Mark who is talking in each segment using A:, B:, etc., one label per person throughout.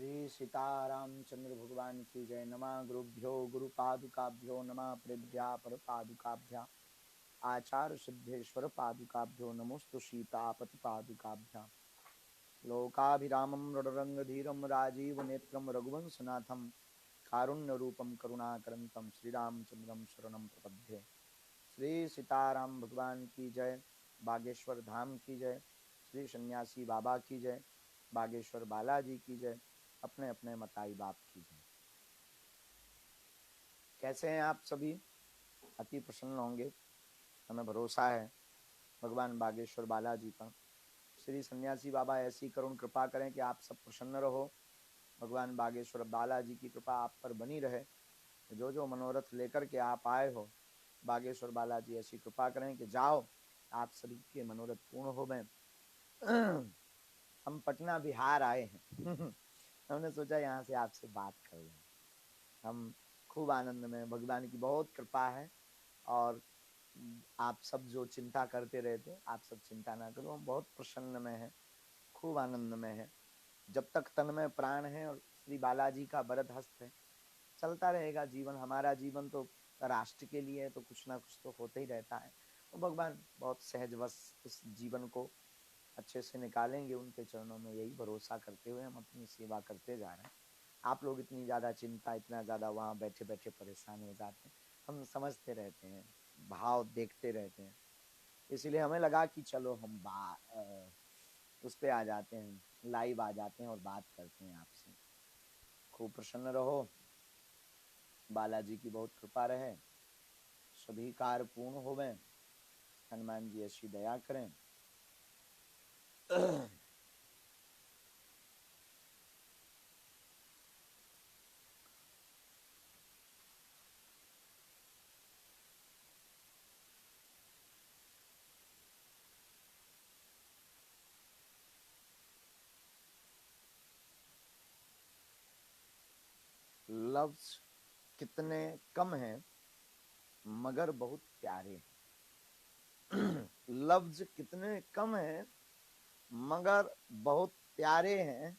A: श्री सीतारामचंद्र भगवान की जय। नमः गुरुभ्यो गुरु पादुकाभ्यो नमः प्रेभ्या पर पादुकाभ्या आचार्य सिद्धेश्वर पादुकाभ्यो नमोस्तु सीतापति पादुकाभ्या। लोकाभिरामं रणरंगधीरं राजीव नेत्रं रघुवंशनाथं कारुण्य रूपम करुणाकरंतम श्रीरामचंद्रम शरणं प्रपद्ये। श्री सीताराम भगवान की जय। बागेश्वर धाम की जय। श्री सन्यासी बाबा की जय। बागेश्वर बालाजी की जय। अपने अपने मताई बाप की जय। कैसे हैं आप सभी? अति प्रसन्न होंगे, हमें भरोसा है भगवान बागेश्वर बालाजी पर। श्री सन्यासी बाबा ऐसी करुण कृपा करें कि आप सब प्रसन्न रहो। भगवान बागेश्वर बालाजी की कृपा आप पर बनी रहे। जो जो मनोरथ लेकर के आप आए हो, बागेश्वर बालाजी ऐसी कृपा करें कि जाओ आप सभी के मनोरथ पूर्ण हो गए। हम पटना बिहार आए हैं। हमने सोचा यहाँ से आपसे बात कर लें। हम खूब आनंद में, भगवान की बहुत कृपा है। और आप सब जो चिंता करते रहते, आप सब चिंता ना करो, हम बहुत प्रसन्न में हैं, खूब आनंद में है। जब तक तन में प्राण है और श्री बालाजी का वरद हस्त है, चलता रहेगा जीवन। हमारा जीवन तो राष्ट्र के लिए है, तो कुछ ना कुछ तो होता ही रहता है। तो भगवान बहुत सहजवश इस जीवन को अच्छे से निकालेंगे। उनके चरणों में यही भरोसा करते हुए हम अपनी सेवा करते जा रहे हैं। आप लोग इतनी ज़्यादा चिंता, इतना ज़्यादा वहाँ बैठे बैठे परेशान हो जाते हैं, हम समझते रहते हैं, भाव देखते रहते हैं। इसलिए हमें लगा कि चलो हम उस पे आ जाते हैं, लाइव आ जाते हैं और बात करते हैं आपसे। खूब प्रसन्न रहो, बालाजी की बहुत कृपा रहे, सभी कार्य पूर्ण हो गए, हनुमान जी ऐसी दया करें। लफ्ज कितने कम हैं मगर बहुत प्यारे हैं। लफ्ज कितने कम हैं मगर बहुत प्यारे हैं।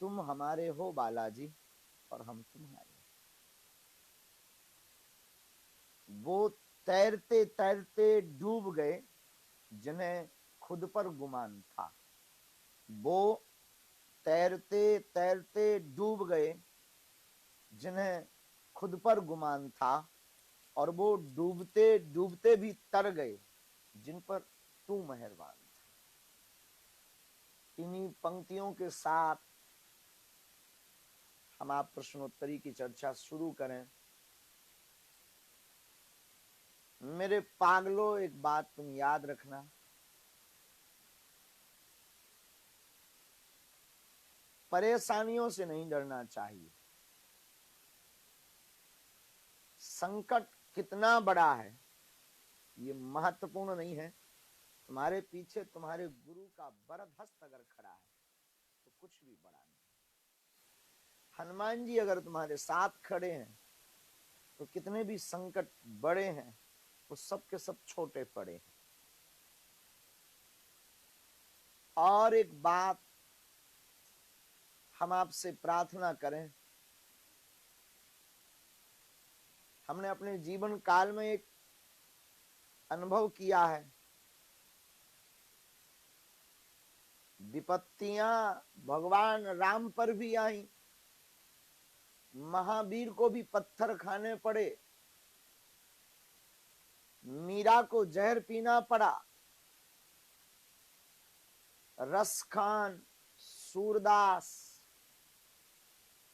A: तुम हमारे हो बालाजी और हम तुम्हारे। वो तैरते तैरते डूब गए जिन्हें खुद पर गुमान था। वो तैरते तैरते डूब गए जिन्हें खुद पर गुमान था, और वो डूबते डूबते भी तर गए जिन पर तू मेहरबान था। इन्हीं पंक्तियों के साथ हम आप प्रश्नोत्तरी की चर्चा शुरू करें। मेरे पागलों, एक बात तुम याद रखना, परेशानियों से नहीं डरना चाहिए। संकट कितना बड़ा है ये महत्वपूर्ण नहीं है, तुम्हारे पीछे तुम्हारे गुरु का वरद हस्त अगर खड़ा है तो कुछ भी बड़ा नहीं। हनुमान जी अगर तुम्हारे साथ खड़े हैं तो कितने भी संकट बड़े हैं वो सब के सब छोटे पड़े हैं। और एक बात हम आपसे प्रार्थना करें, हमने अपने जीवन काल में एक अनुभव किया है, विपत्तियां भगवान राम पर भी आई, महावीर को भी पत्थर खाने पड़े, मीरा को जहर पीना पड़ा, रसखान, सूरदास,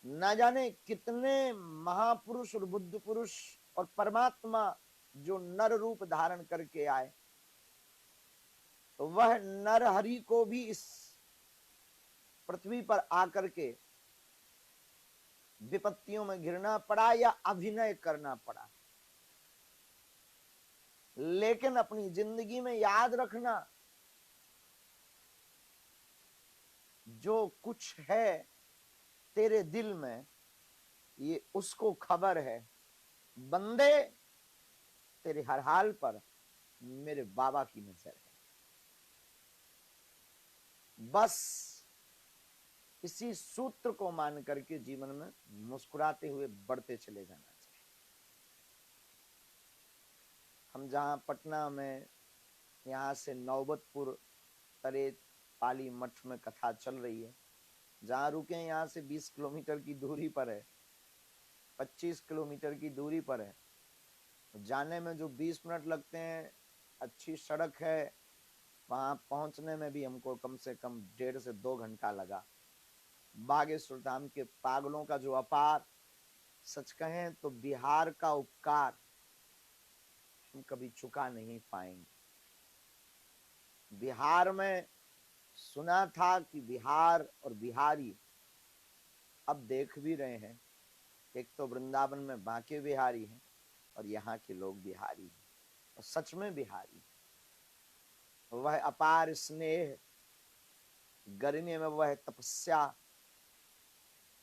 A: न जाने कितने महापुरुष और बुद्ध पुरुष और परमात्मा जो नर रूप धारण करके आए, तो वह नर हरि को भी इस पृथ्वी पर आकर के विपत्तियों में घिरना पड़ा या अभिनय करना पड़ा। लेकिन अपनी जिंदगी में याद रखना, जो कुछ है तेरे दिल में ये उसको खबर है। बंदे, तेरे हर हाल पर मेरे बाबा की नजर है। बस इसी सूत्र को मान करके जीवन में मुस्कुराते हुए बढ़ते चले जाना चाहिए। हम जहाँ पटना में यहाँ से नौबतपुर तरेत पाली मठ में कथा चल रही है, जहाँ रुके यहाँ से 20 किलोमीटर की दूरी पर है, 25 किलोमीटर की दूरी पर है। जाने में जो 20 मिनट लगते हैं, अच्छी सड़क है, वहां पहुंचने में भी हमको कम से कम 1.5 से 2 घंटा लगा। बागेश्वर धाम के पागलों का जो अपार, सच कहें तो बिहार का उपकार हम कभी चुका नहीं पाएंगे। बिहार में सुना था कि बिहार और बिहारी, अब देख भी रहे हैं, एक तो वृंदावन में बांके बिहारी हैं और यहाँ के लोग बिहारी हैं, और सच में बिहारी। वह अपार स्नेह, गर्मी में वह तपस्या,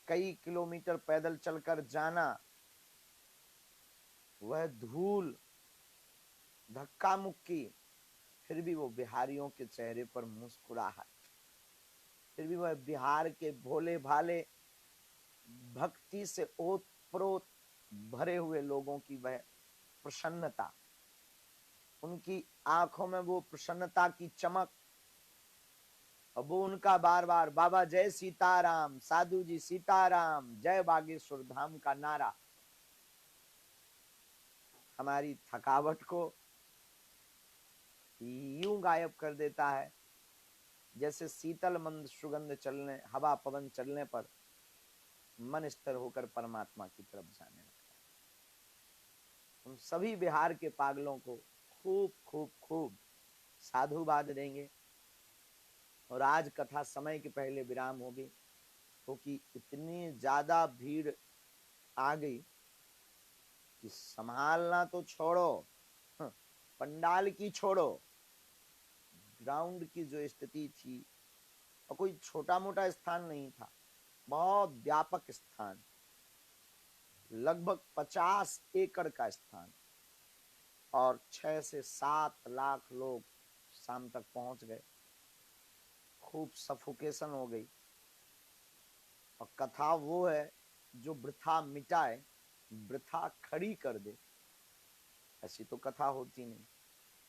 A: कई किलोमीटर पैदल चलकर जाना, वह धूल, धक्का मुक्की, फिर भी वो बिहारियों के चेहरे पर मुस्कुराहट, फिर भी वह बिहार के भोले भाले, भक्ति से ओतप्रोत भरे हुए लोगों की वह प्रसन्नता, उनकी आंखों में वो प्रसन्नता की चमक, अब वो उनका बार बार बाबा जय सीताराम, साधु जी सीताराम, जय बागेश्वर धाम का नारा हमारी थकावट को यूं गायब कर देता है जैसे शीतल मंद सुगंध चलने, हवा पवन चलने पर मन स्थिर होकर परमात्मा की तरफ जाने लगता है। हम सभी बिहार के पागलों को खूब खूब खूब साधुवाद देंगे। और आज कथा समय के पहले विराम होगी, क्योंकि इतनी ज्यादा भीड़ आ गई कि संभालना तो छोड़ो, पंडाल की छोड़ो, ग्राउंड की जो स्थिति थी, और कोई छोटा मोटा स्थान नहीं था, बहुत व्यापक स्थान, लगभग 50 एकड़ का स्थान, और 6 से 7 लाख लोग शाम तक पहुंच गए। खूब सफोकेशन हो गई। और कथा वो है जो वृथा मिटाए, वृथा खड़ी कर दे, ऐसी तो कथा होती नहीं।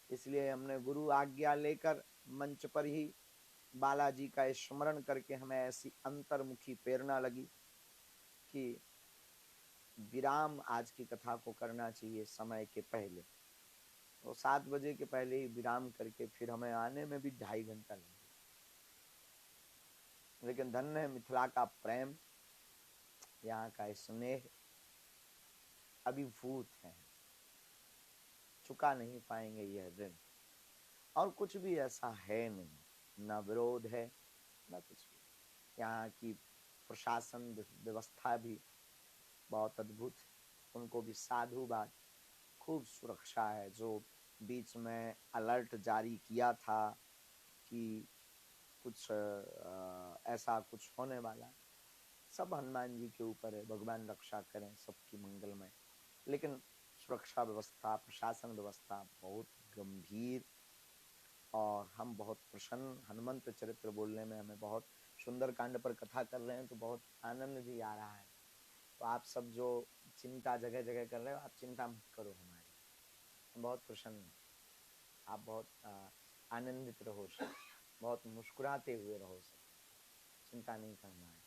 A: इसलिए हमने गुरु आज्ञा लेकर मंच पर ही बालाजी का स्मरण करके हमें ऐसी अंतर्मुखी प्रेरणा लगी कि विराम आज की कथा को करना चाहिए समय के पहले। तो 7 बजे के पहले ही विराम करके फिर हमें आने में भी 2.5 घंटा लगे। लेकिन धन्य है मिथिला का प्रेम, यहाँ का स्नेह अभिभूत है, चुका नहीं पाएंगे यह ऋण। और कुछ भी ऐसा है नहीं, ना विरोध है, ना कुछ भी। यहाँ की प्रशासन व्यवस्था भी बहुत अद्भुत, उनको भी साधुवाद, खूब सुरक्षा है। जो बीच में अलर्ट जारी किया था कि कुछ ऐसा कुछ होने वाला, सब हनुमान जी के ऊपर है, भगवान रक्षा करें सबकी मंगलमय। लेकिन सुरक्षा व्यवस्था, प्रशासन व्यवस्था बहुत गंभीर, और हम बहुत प्रसन्न। हनुमंत चरित्र बोलने में हमें बहुत सुंदर कांड पर कथा कर रहे हैं तो बहुत आनंद भी आ रहा है। तो आप सब जो चिंता जगह जगह कर रहे हो, आप चिंता मत करो हमारी, हम बहुत प्रसन्न हैं। आप बहुत आनंदित रहो, बहुत मुस्कुराते हुए रहो, सब चिंता नहीं करना है।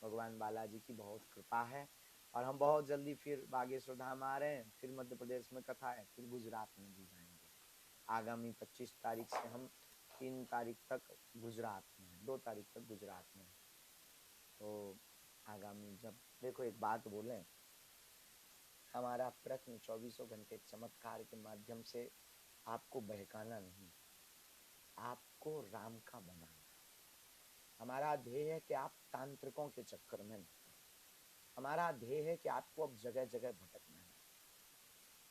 A: भगवान बालाजी की बहुत कृपा है। और हम बहुत जल्दी फिर बागेश्वर धाम आ रहे हैं, फिर मध्य प्रदेश में कथा है, फिर गुजरात में भी जाएंगे। आगामी 25 तारीख से हम 3 तारीख तक गुजरात में, 2 तारीख तक गुजरात में। तो आगामी जब, देखो एक बात बोलें, हमारा प्रश्न 24 घंटे चमत्कार के माध्यम से आपको बहकाना नहीं, आपको राम का बनाना। हमारा ध्येय है कि आप तांत्रिकों के चक्कर में न पड़े। हमारा ध्येय है कि आपको अब जगह जगह भटकना नहीं।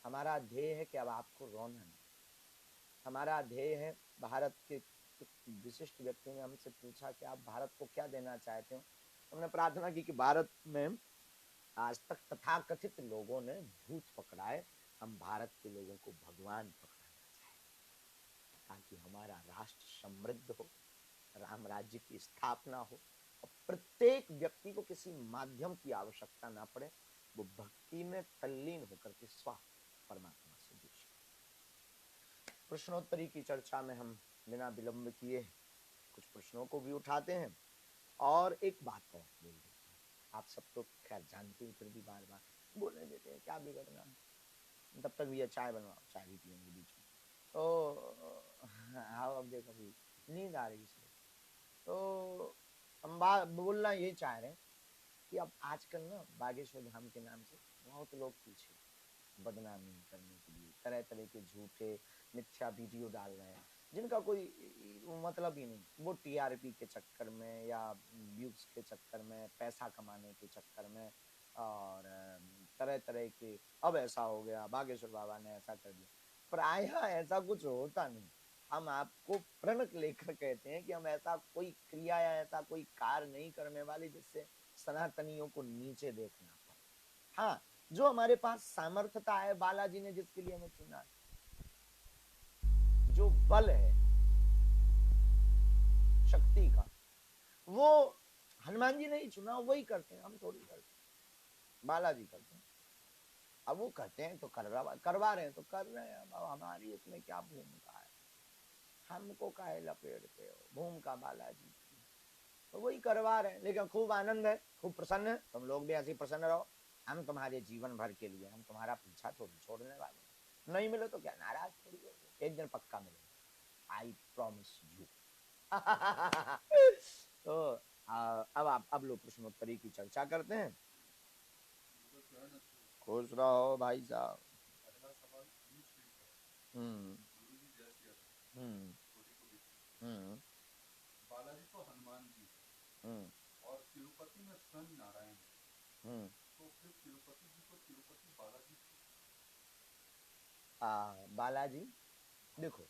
A: हमारा ध्येय है कि अब आपको रोना नहीं। हमारा ध्येय है, भारत के एक विशिष्ट व्यक्ति ने हमसे पूछा कि आप भारत को क्या देना चाहते हो। हमने प्रार्थना की कि भारत में आज तक तथाकथित लोगों ने भूत पकड़ाए, हम भारत के लोगों को भगवान पकड़ाना चाहते, ताकि हमारा राष्ट्र समृद्ध हो, राम राज्य की स्थापना हो, और प्रत्येक व्यक्ति को किसी माध्यम की आवश्यकता ना पड़े, वो भक्ति में तल्लीन होकर के स्व परमात्मा से जुड़े। प्रश्नोत्तरी की चर्चा में हम बिना विलंब किए कुछ प्रश्नों को भी उठाते हैं और एक बात और बोल देते हैं। आप सब तो खैर जानते ही, फिर भी बार बार बोलने देते हैं, क्या बिगड़ना है। तब तक भी चाय बनवाओ, चाय भी पियेंगे बीच में। तो हाँ, अब देखो अभी नींद आ रही है। तो हम बोलना यही चाह रहे हैं कि अब आजकल ना बागेश्वर धाम के नाम से बहुत लोग पीछे बदनामी करने के लिए तरह तरह के झूठे मिथ्या वीडियो डाल रहे हैं, जिनका कोई मतलब ही नहीं। वो टीआरपी के चक्कर में या व्यूज के चक्कर में, पैसा कमाने के चक्कर में, और तरह तरह के अब ऐसा हो गया, बागेश्वर बाबा ने ऐसा कर दिया। प्रायः ऐसा कुछ होता नहीं। हम आपको प्रणक लेकर कहते हैं कि हम ऐसा कोई क्रिया या ऐसा कोई कार्य नहीं करने वाले जिससे सनातनियों को नीचे देखना पड़े। हाँ, जो हमारे पास सामर्थ्यता है, बालाजी ने जिसके लिए हमें चुना, जो बल है शक्ति का, वो हनुमान जी ने ही चुना, वही करते हैं, हम थोड़ी करते हैं, बालाजी करते हैं। अब वो कहते हैं तो करवा रहे हैं तो कर रहे हैं। अब हमारी इसमें क्या भूमिका है? हमको काहे लपेटते हो? भूमिका बालाजी की, तो वही करवा रहे हैं। लेकिन खूब आनंद है, खूब प्रसन्न है। तुम लोग भी ऐसे प्रसन्न रहो। हम तुम्हारे जीवन भर के लिए, हम तुम्हारा पीछा थोड़ी छोड़ने वाले हैं। नहीं मिले तो क्या नाराज थोड़ी हो? एक दिन पक्का मिलेंगे, आई प्रॉमिस यू। तो अब लोग प्रश्नोत्तरी की चर्चा करते हैं। खुश रहो भाई साहब।
B: पहला सवाल अनुश्री का है।
A: हम्म
B: गुरुजी जय श्री राम।
A: हम्म
B: कोटि कोटि
A: हम्म
B: बालाजी तो हनुमान जी है
A: हम्म
B: और तिरुपति में स्वयं नारायण है,
A: हम्म
B: तो फिर तिरुपति जी को तिरुपति बालाजी क्यों?
A: बालाजी, देखो,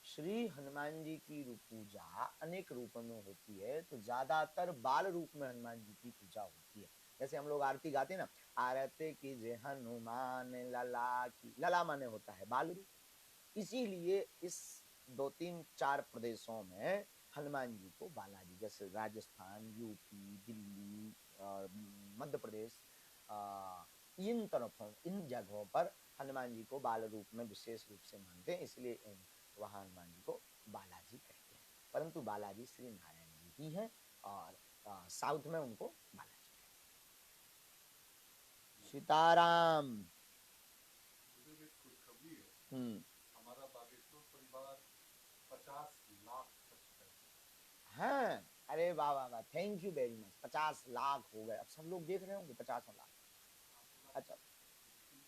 A: श्री हनुमान जी की पूजा अनेक रूपों में होती है, तो ज्यादातर बाल रूप में हनुमान जी की पूजा होती है। जैसे हम लोग आरती गाते हैं ना, आरती की जय हनुमान लला की, लला माने होता है बाल रूप। इसीलिए इस 2 3 4 प्रदेशों में हनुमान जी को बालाजी, जैसे राजस्थान, यूपी, दिल्ली और मध्य प्रदेश, इन तरफों, इन जगहों पर हनुमान जी को बाल रूप में विशेष रूप से मानते हैं, इसलिए वहां हनुमान जी को बालाजी कहते हैं। परंतु बालाजी श्री नारायण जी ही हैं, और साउथ में उनको बालाजी कहते हैं। सीताराम।
B: गुरुदेव एक खुशखबरी है,
A: हम्म
B: हमारा बागेश्वर परिवार 50 लाख खर्च कर गया।
A: हाँ, अरे वाह वाह वाह, thank you very much. 50 lakh हो गए। अब सब लोग देख रहे होंगे 50 लाख। अच्छा,
B: लेकिन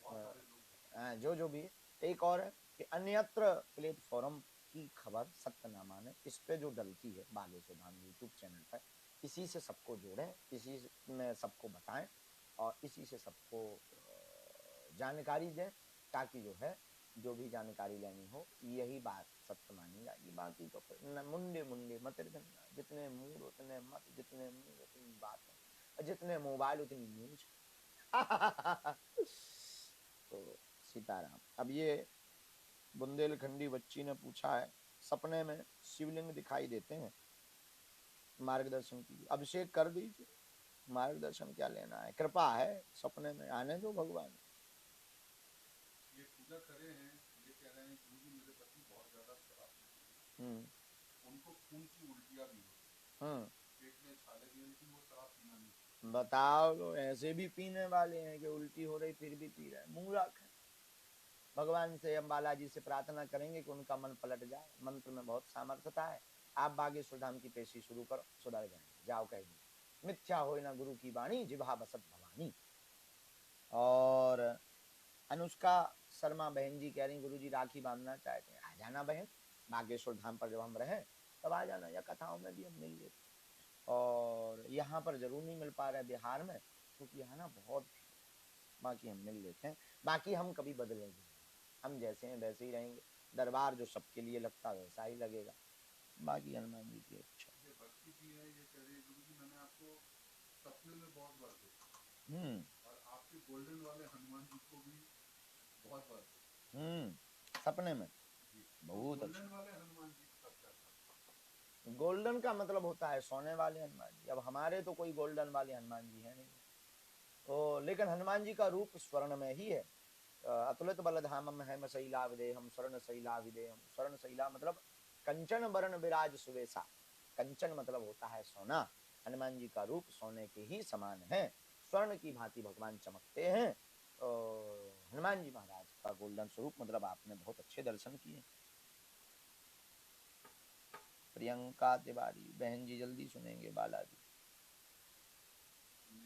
B: बहुत सारे लोग देखें।
A: जो भी है। एक और है कि अन्यत्र प्लेटफॉर्म की खबर सत्यनामा ने इस पे जो डलती है बागेश्वर धाम यूट्यूब चैनल पर, इसी से सबको जोड़ें, इसी में सबको बताएं और इसी से सबको जानकारी दें, ताकि जो है जो भी जानकारी लेनी हो यही बात सत्य मानी जाएगी। बाकी तो फिर मुंडे मुंडे मत धन्ना, जितने मूड उतने मत, जितने मूड उतनी बातें, जितने मोबाइल उतनी न्यूज। तो सीताराम। अब ये बुंदेलखंडी बच्ची ने पूछा है, सपने में शिवलिंग दिखाई देते हैं, मार्गदर्शन कीजिए। अभिषेक कर दीजिए, मार्गदर्शन क्या लेना है? कृपा है, सपने में आने दो भगवान।
B: ये पूजा करे हैं, ये कह रहे हैं गुरुजी मेरे पति बहुत ज्यादा शराब पीते हैं,
A: हम्म
B: उनको खून की उल्टियां भी होती
A: हम्म
B: है, पेट में छाले भी हैं, लेकिन वो शराब पीना नहीं छोड़ते।
A: बताओ, लो ऐसे भी पीने वाले हैं कि उल्टी हो रही फिर भी पी रहे हैं, मूर्ख है। भगवान से, हम बालाजी से प्रार्थना करेंगे कि उनका मन पलट जाए। मंत्र में बहुत सामर्थ्यता है। आप बागेश्वर धाम की पेशी शुरू करो, सुधर जाएंगे। जाओ कह दो, मिथ्या हो ना गुरु की वाणी, जिभा बसत भवानी। और अनुष्का शर्मा बहन जी कह रही, गुरु जी राखी बांधना चाहते हैं। आ जाना बहन, बागेश्वर धाम पर जब हम रहे तब आ जाना, या कथाओं में भी हम मिल लेते। और यहाँ पर जरूर नहीं मिल पा रहे बिहार में, क्योंकि यहाँ ना बहुत भीड़ है। बाकी हम मिल लेते हैं। बाकी हम कभी बदलेंगे, हम जैसे हैं वैसे ही रहेंगे। दरबार जो सबके लिए लगता है वैसा ही लगेगा। बाकी हनुमान जी की इच्छा।
B: ये भक्ति जी है, ये कह रही है गुरुजी मैंने आपको सपने में बहुत बार देखा, और आपके गोल्डन वाले हनुमान जी को भी बहुत बार देखा।
A: सपने में
B: जी, तो
A: बहुत अच्छा।
B: गोल्डन वाले हनुमान जी का क्या था?
A: गोल्डन का मतलब होता है सोने वाले हनुमान जी। अब हमारे तो कोई गोल्डन वाले हनुमान जी है नहीं, तो लेकिन हनुमान जी का रूप स्वर्ण में ही है। अतुलित बलधामम है शैला विदेहम स्वर्ण शैला विदेहम। स्वर्ण शैला मतलब कंचन वर्ण विराज सुवेशा। कंचन मतलब होता है सोना। हनुमान जी का रूप सोने के ही समान है, स्वर्ण की भांति भगवान चमकते हैं। तो हनुमान जी महाराज का गोल्डन स्वरूप मतलब आपने बहुत अच्छे दर्शन किए। प्रियंका तिवारी बहन जी जल्दी सुनेंगे बालाजी।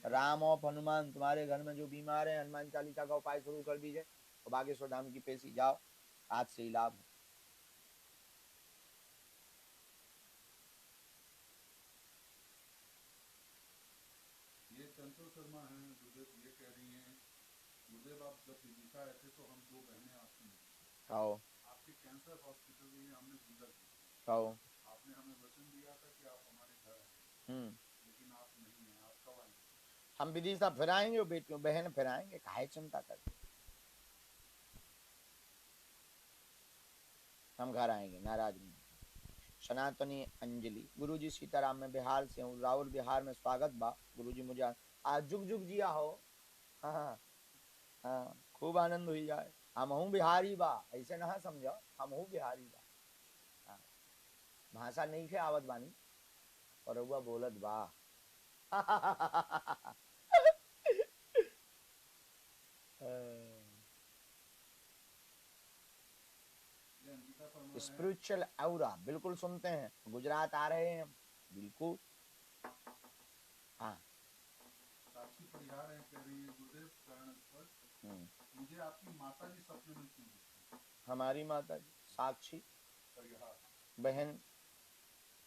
A: राम ऑफ हनुमान, तुम्हारे घर में जो बीमार है हनुमान चालीसा का उपाय शुरू कर दीजिए और बागेश्वर धाम की पेशी जाओ, आज से ही लाभ है।
B: ये चंचल शर्मा है गुरुदेव, ये कह रही हैं गुरुदेव आप जब विदिशा आए थे तो हम दो बहनें आपसे मिली थी।
A: आओ
B: आपके कैंसर हॉस्पिटल के लिए हमने पूजा की थी।
A: आओ।
B: आपने हमें वचन दिया था कि आप हमारे घर आएंगे, लेकिन आप नहीं हैं, आप कब आएंगे?
A: हम विदिशा फिर आएंगे और बेटियों बहन फिर आएंगे, काहे चिंता करते, हम घर आएंगे, नाराज नहीं। सनातनी अंजलि, गुरुजी सीताराम में बिहार से हूँ, राहुल बिहार में स्वागत बा गुरुजी, मुझे आज जुग जुग जिया हो। हाँ हाँ हाँ, खूब आनंद हुई जाए। हम हूँ बिहारी बा, ऐसे ना समझो, हम हूँ बिहारी बा। हाँ, भाषा नहीं खे आवत बानी और हुआ बोलत बा।
B: ये अंकिता फरमा है
A: स्पिरिचुअल औरा बिल्कुल सुनते हैं, गुजरात आ रहे हैं हम बिल्कुल। हाँ
B: साक्षी परिहार है, कह रही है गुरुदेव चरण स्पर्श, मुझे आपकी माता जी सपने में क्यों दिखती?
A: हमारी माता जी साक्षी
B: परिहार
A: बहन,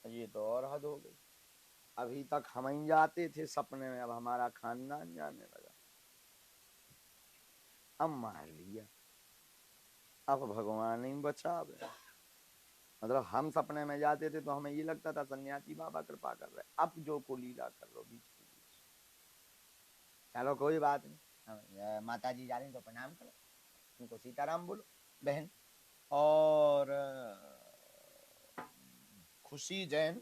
A: ये तो और हद हो गई। अभी तक हम ही जाते थे सपने में, अब हमारा खानदान जाने लगा। अब मार लिया, अब भगवान ही बचावे। मतलब हम सपने में जाते थे तो हमें ये लगता था सन्यासी बाबा कृपा कर रहे, अब जो को लीला कर लो बीच के बीच। चलो कोई बात नहीं, माता जी जा रही तो प्रणाम करो, उनको सीताराम बोलो बहन। और खुशी जैन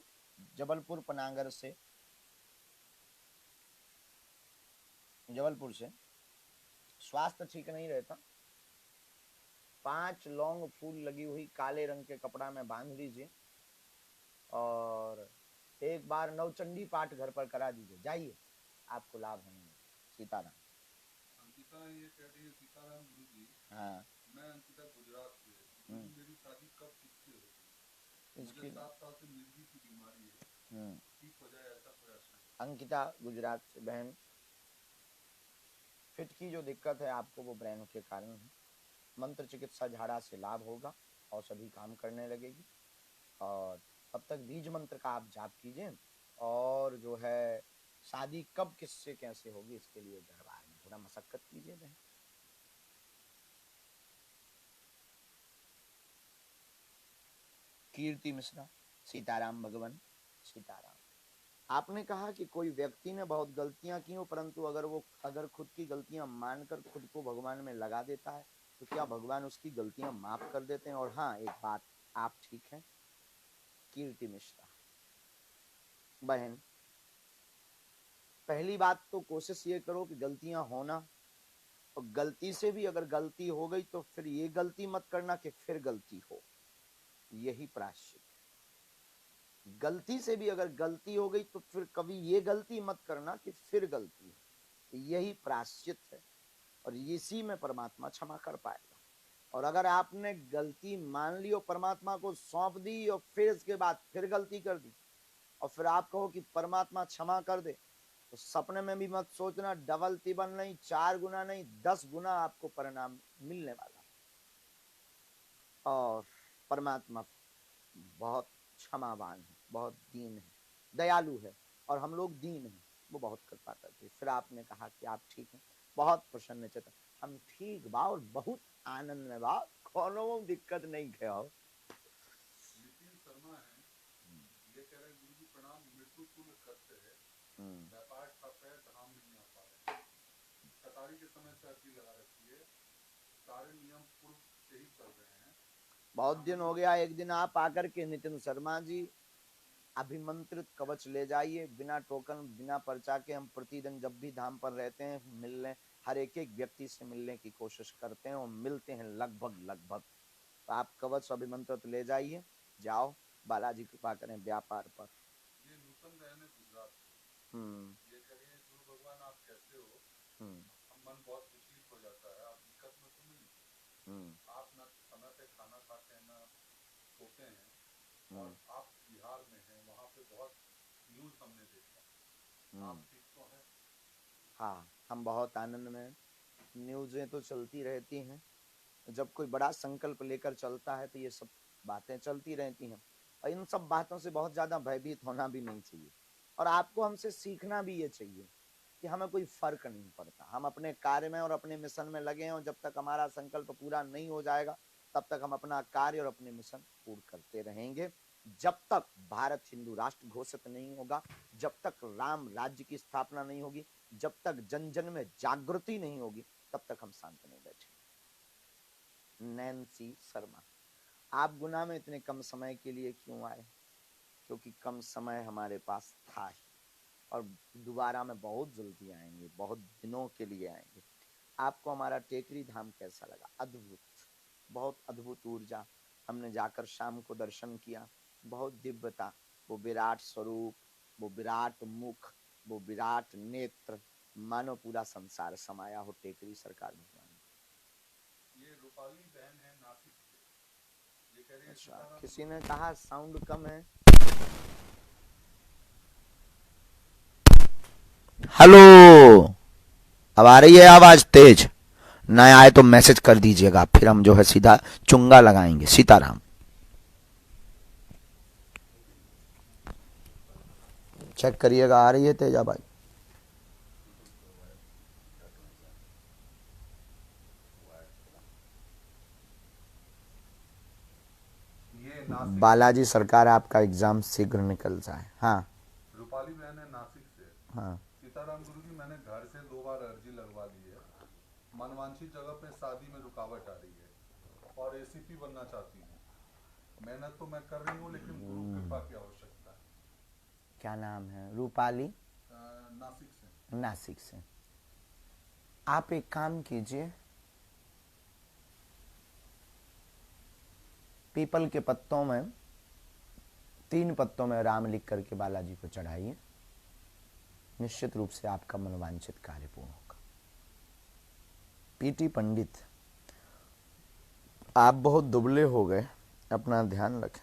A: जबलपुर पनागर से, जबलपुर से, स्वास्थ्य ठीक नहीं रहता, 5 लौंग फूल लगी हुई काले रंग के कपड़ा में बांध लीजिए और एक बार नवचंडी पाठ घर पर करा दीजिए, जाइए आपको लाभ होने। सीताराम।
B: अंकिता ये कह रही है सीताराम गुरु जी,
A: हाँ
B: मैं अंकिता गुजरात से, गुरु जी मेरी शादी कब किससे होगी? मुझे 7 साल से मिर्गी की बीमारी है, ठीक हो जाए ऐसा प्रयास है।
A: अंकिता गुजरात से बहन, फिट की जो दिक्कत है आपको वो ब्रेन के कारण है। मंत्र चिकित्सा झाड़ा से लाभ होगा, औषधि काम करने लगेगी और तब तक बीज मंत्र का आप जाप कीजिए। और जो है शादी कब किससे कैसे होगी इसके लिए दरबार में थोड़ा मशक्कत कीजिए बहन। कीर्ति मिश्रा, सीताराम भगवान सीताराम। आपने कहा कि कोई व्यक्ति ने बहुत गलतियां की हो, परंतु अगर खुद की गलतियां मानकर खुद को भगवान में लगा देता है तो क्या भगवान उसकी गलतियां माफ कर देते हैं? और हाँ एक बात, आप ठीक हैं कीर्ति मिश्रा बहन, पहली बात तो कोशिश ये करो कि गलतियां होना, और गलती से भी अगर गलती हो गई तो फिर ये गलती मत करना कि फिर गलती हो, यही प्रायश्चित। गलती से भी अगर गलती हो गई तो फिर कभी ये गलती मत करना कि फिर गलती हो, यही प्रायश्चित है और इसी में परमात्मा क्षमा कर पाएगा। और अगर आपने गलती मान ली और परमात्मा को सौंप दी और फिर इसके बाद फिर गलती कर दी और फिर आप कहो कि परमात्मा क्षमा कर दे, तो सपने में भी मत सोचना, डबल तिबल नहीं, 4 गुना नहीं, 10 गुना आपको परिणाम मिलने वाला। और परमात्मा बहुत क्षमावान है, बहुत दीन है, दयालु है और हम लोग दीन हैं, वो बहुत कृपा करते हैं। फिर आपने कहा कि आप ठीक हैं, बहुत प्रसन्न चेतन, हम ठीक बा और बहुत आनंद में बा, कोनो दिक्कत नहीं है।
B: नितिन शर्मा है, ये कह रहे हैं गुरु जी प्रणाम, मृत्यु तुल्य कष्ट है, व्यापार ठप है, धाम नहीं आ पा रहे, कटारी के समय से अर्जी लगा रखी है, सारे नियम पूर्व से ही चल रहे हैं।
A: बहुत दिन हो गया, एक दिन आप आकर के नितिन शर्मा जी अभिमंत्रित कवच ले जाइए, बिना टोकन बिना पर्चा के हम प्रतिदिन जब भी धाम पर रहते हैं मिलने, हर एक एक व्यक्ति से मिलने की कोशिश करते हैं और मिलते हैं लगभग। तो आप कवच अभिमंत्रित ले जाइए, जाओ, बालाजी कृपा करें व्यापार पर।
B: ये नूतन गए ने गुजरात से, ये करिए गुरु भगवान आप कैसे हो, मन बहुत विचलित हो जाता है, आप दिक्कत में तो नहीं, आप ना समय पे खाना खाते हैं ना सोते हैं, और आप बिहार में हैं, वहाँ पे बहुत न्यूज हमने देखा, आप ठीक तो हैं?
A: हाँ, हम बहुत आनंद में हैं। न्यूज़ें तो चलती रहती हैं, जब कोई बड़ा संकल्प लेकर चलता है तो ये सब बातें चलती रहती हैं, और इन सब बातों से बहुत ज्यादा भयभीत होना भी नहीं चाहिए, और आपको हमसे सीखना भी ये चाहिए कि हमें कोई फर्क नहीं पड़ता, हम अपने कार्य में और अपने मिशन में लगे हैं, और जब तक हमारा संकल्प पूरा नहीं हो जाएगा तब तक हम अपना कार्य और अपने मिशन पूर्ण करते रहेंगे। जब तक भारत हिंदू राष्ट्र घोषित नहीं होगा, जब तक राम राज्य की स्थापना नहीं होगी, जब तक जन जन में जागृति नहीं होगी, तब तक हम शांत नहीं बैठेंगे। नैन्सी शर्मा, आप गुना में इतने कम समय के लिए क्यों आए? क्योंकि कम समय हमारे पास था ही, और दोबारा में बहुत जल्दी आएंगे, बहुत दिनों के लिए आएंगे। आपको हमारा टेकरी धाम कैसा लगा? अद्भुत, बहुत अद्भुत ऊर्जा। हमने जाकर शाम को दर्शन किया, बहुत दिव्यता, वो विराट स्वरूप, वो विराट मुख, वो विराट नेत्र, मानो पूरा संसार समाया हो टेकरी सरकार भगवान।
B: ये रूपाली बहन है नासिक से, ये कह रही है
A: अच्छा, किसी ने कहा साउंड कम है।
C: हेलो, अब आ रही है आवाज तेज? न आए तो मैसेज कर दीजिएगा, फिर हम जो है सीधा चुंगा लगाएंगे। सीताराम। चेक करिएगा, आ रही है तेज आवाज? बालाजी सरकार आपका एग्जाम शीघ्र निकल जाए। हाँ,
B: रूपाली बहन है नासिक से।
C: हाँ,
B: सीताराम गुरु जी, मैंने घर से 2 बार अर्जी लगवा ली है, मनवांछित जगह पे शादी में रुकावट आ रही है, और एसीपी बनना चाहती हूँ। मेहनत तो मैं कर रही हूँ, लेकिन गुरु कृपा की आवश्यकता है।
C: क्या नाम है? रूपाली?
B: नासिक से।
C: नासिक से। आप एक काम कीजिए, पीपल के पत्तों में 3 पत्तों में राम लिख करके बालाजी को चढ़ाइए, निश्चित रूप से आपका मनोवांछित कार्य पूर्ण होगा। पीटी पंडित, आप बहुत दुबले हो गए, अपना ध्यान रखें।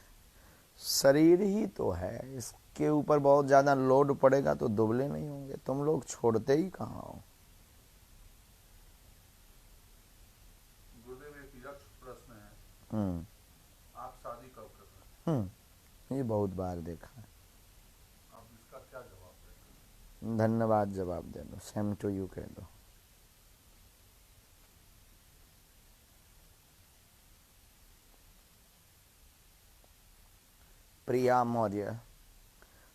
C: शरीर ही तो है, इसके ऊपर बहुत ज्यादा लोड पड़ेगा तो दुबले नहीं होंगे। तुम लोग छोड़ते ही कहाँ हो।
B: गुरुदेव, एक यक्ष प्रश्न है, आप शादी कब कर रहे हैं?
C: ये बहुत बार देखा है।
B: आप इसका क्या जवाब देंगे?
C: धन्यवाद जवाब दे दो, सेम टू यू कह दो। प्रिया मौर्य,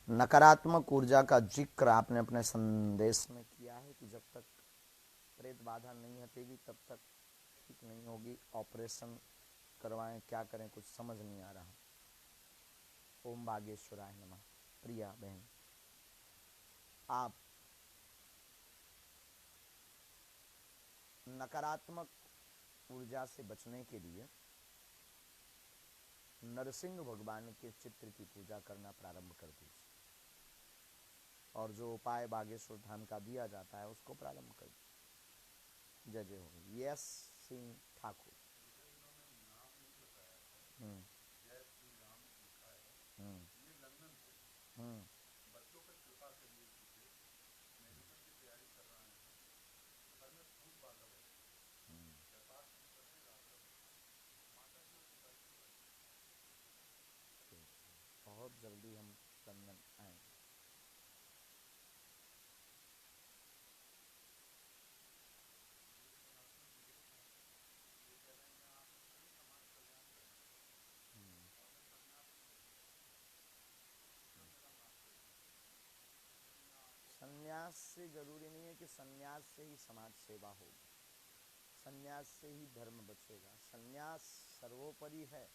C: नकारात्मक ऊर्जा का जिक्र आपने अपने संदेश में किया है कि जब तक प्रेत बाधा नहीं हटेगी तब तक ठीक नहीं होगी। ऑपरेशन करवाएं, क्या करें, कुछ समझ नहीं आ रहा। ओम बागेश्वराय नमः। प्रिया बहन, आप नकारात्मक ऊर्जा से बचने के लिए नरसिंह भगवान के चित्र की पूजा करना प्रारंभ कर दीजिए, और जो उपाय बागेश्वर धाम का दिया जाता है उसको प्रारंभ कर दीजिए। जय जय हो। यस सिंह ठाकुर।
B: जय श्री राम लिखा है, ये लंदन से। बच्चों पर कृपा करिए गुरुदेव, मेडिकल की तैयारी कर रहा है, घर में फूट बाधा है, व्यापार शुरू करने का आग्रह होता है, माता जी और पिताजी को
C: ठीक है, बहुत जल्दी हम लंदन आएंगे। संन्यास से जरूरी नहीं है कि संन्यास से ही समाज सेवा होगी, संन्यास से ही धर्म बचेगा। संन्यास सर्वोपरि है।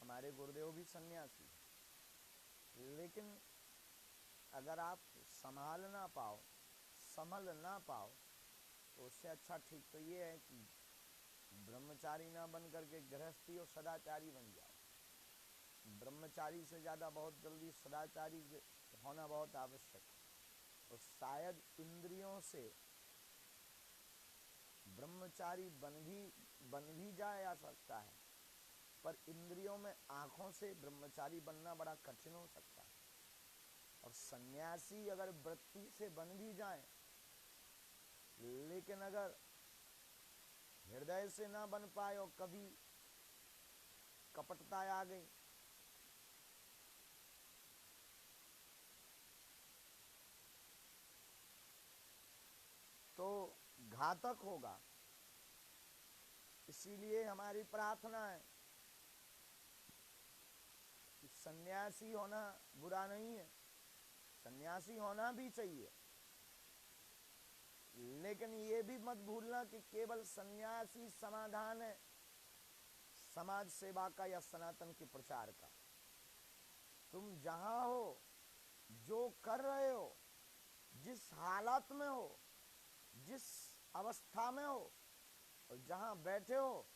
C: हमारे गुरुदेव भी सन्यासी, लेकिन अगर आप संभाल ना पाओ, संभल ना पाओ, तो उससे अच्छा ठीक तो ये है कि ब्रह्मचारी ना बन करके गृहस्थी और सदाचारी बन जाओ। ब्रह्मचारी से ज़्यादा बहुत जल्दी सदाचारी होना बहुत आवश्यक है। तो शायद इंद्रियों से ब्रह्मचारी बन भी जाए जा सकता है, पर इंद्रियों में आंखों से ब्रह्मचारी बनना बड़ा कठिन हो सकता है। और सन्यासी अगर वृत्ति से बन भी जाए, लेकिन अगर हृदय से ना बन पाए और कभी कपटता आ गई, तो घातक होगा। इसीलिए हमारी प्रार्थना है कि सन्यासी होना बुरा नहीं है, सन्यासी होना भी चाहिए, लेकिन ये भी मत भूलना कि केवल सन्यासी समाधान है समाज सेवा का या सनातन के प्रचार का। तुम जहां हो, जो कर रहे हो, जिस हालत में हो, जिस अवस्था में हो और जहां बैठे हो,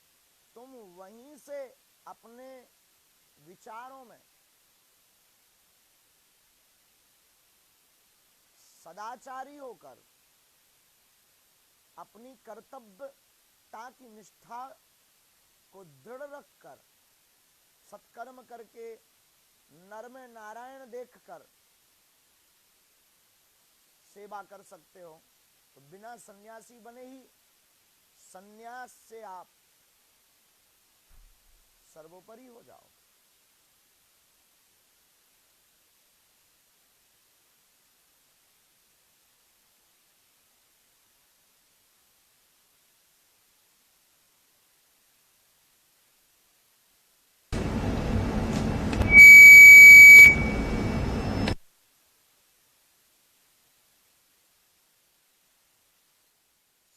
C: तुम वहीं से अपने विचारों में सदाचारी होकर अपनी कर्तव्यता की निष्ठा को दृढ़ रखकर सत्कर्म करके नर में नारायण देखकर सेवा कर सकते हो। तो बिना सन्यासी बने ही सन्यास से आप सर्वोपरि हो जाओ।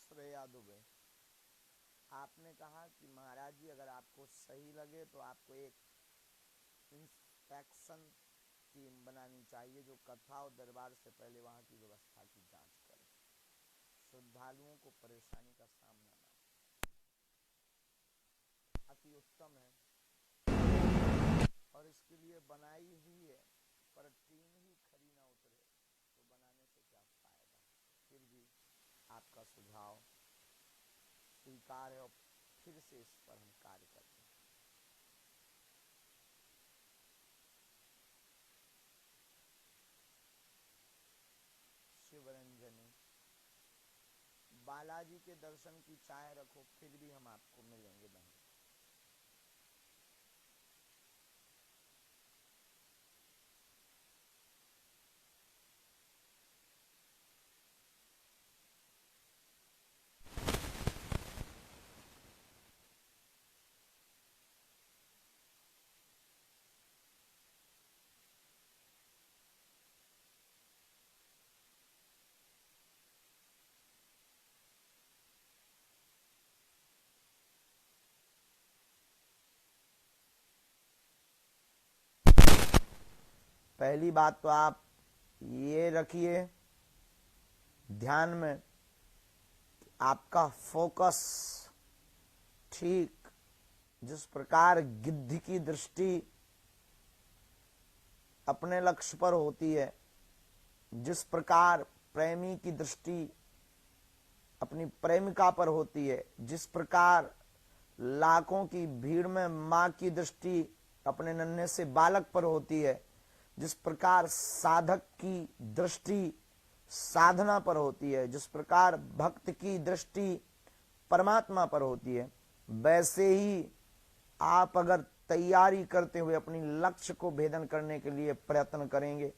C: श्रेया दुबे, आपने कहा कि महाराज जी अगर आपको सही लगे तो आपको एक इंस्पेक्शन टीम बनानी चाहिए जो कथा और दरबार से पहले वहां की व्यवस्था की जांच करे, श्रद्धालुओं को परेशानी का सामना ना। अति उत्तम है और इसके लिए बनाई हुई है, पर टीम ही खरी ना उतरे तो बनाने से क्या फायदा। फिर भी आपका सुझाव स्वीकार है और फिर से इस पर हम कार्य करते हैं। शिवरंजनी, बालाजी के दर्शन की चाय रखो, फिर भी हम आपको मिलेंगे बहन। पहली बात तो आप ये रखिए ध्यान में, आपका फोकस ठीक जिस प्रकार गिद्ध की दृष्टि अपने लक्ष्य पर होती है, जिस प्रकार प्रेमी की दृष्टि अपनी प्रेमिका पर होती है, जिस प्रकार लाखों की भीड़ में मां की दृष्टि अपने नन्हे से बालक पर होती है, जिस प्रकार साधक की दृष्टि साधना पर होती है, जिस प्रकार भक्त की दृष्टि परमात्मा पर होती है, वैसे ही आप अगर तैयारी करते हुए अपनी लक्ष्य को भेदन करने के लिए प्रयत्न करेंगे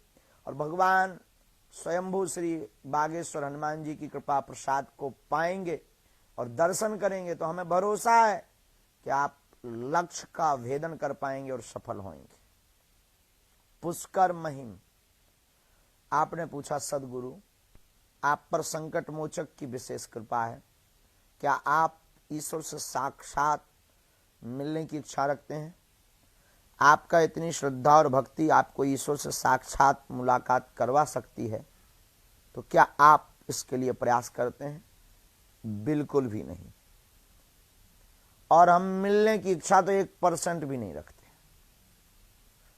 C: और भगवान स्वयंभू श्री बागेश्वर हनुमान जी की कृपा प्रसाद को पाएंगे और दर्शन करेंगे, तो हमें भरोसा है कि आप लक्ष्य का भेदन कर पाएंगे और सफल होंगे। पुष्कर महिम, आपने पूछा सदगुरु आप पर संकट मोचक की विशेष कृपा है, क्या आप ईश्वर से साक्षात मिलने की इच्छा रखते हैं? आपका इतनी श्रद्धा और भक्ति आपको ईश्वर से साक्षात मुलाकात करवा सकती है, तो क्या आप इसके लिए प्रयास करते हैं? बिल्कुल भी नहीं। और हम मिलने की इच्छा तो 1% भी नहीं रखते।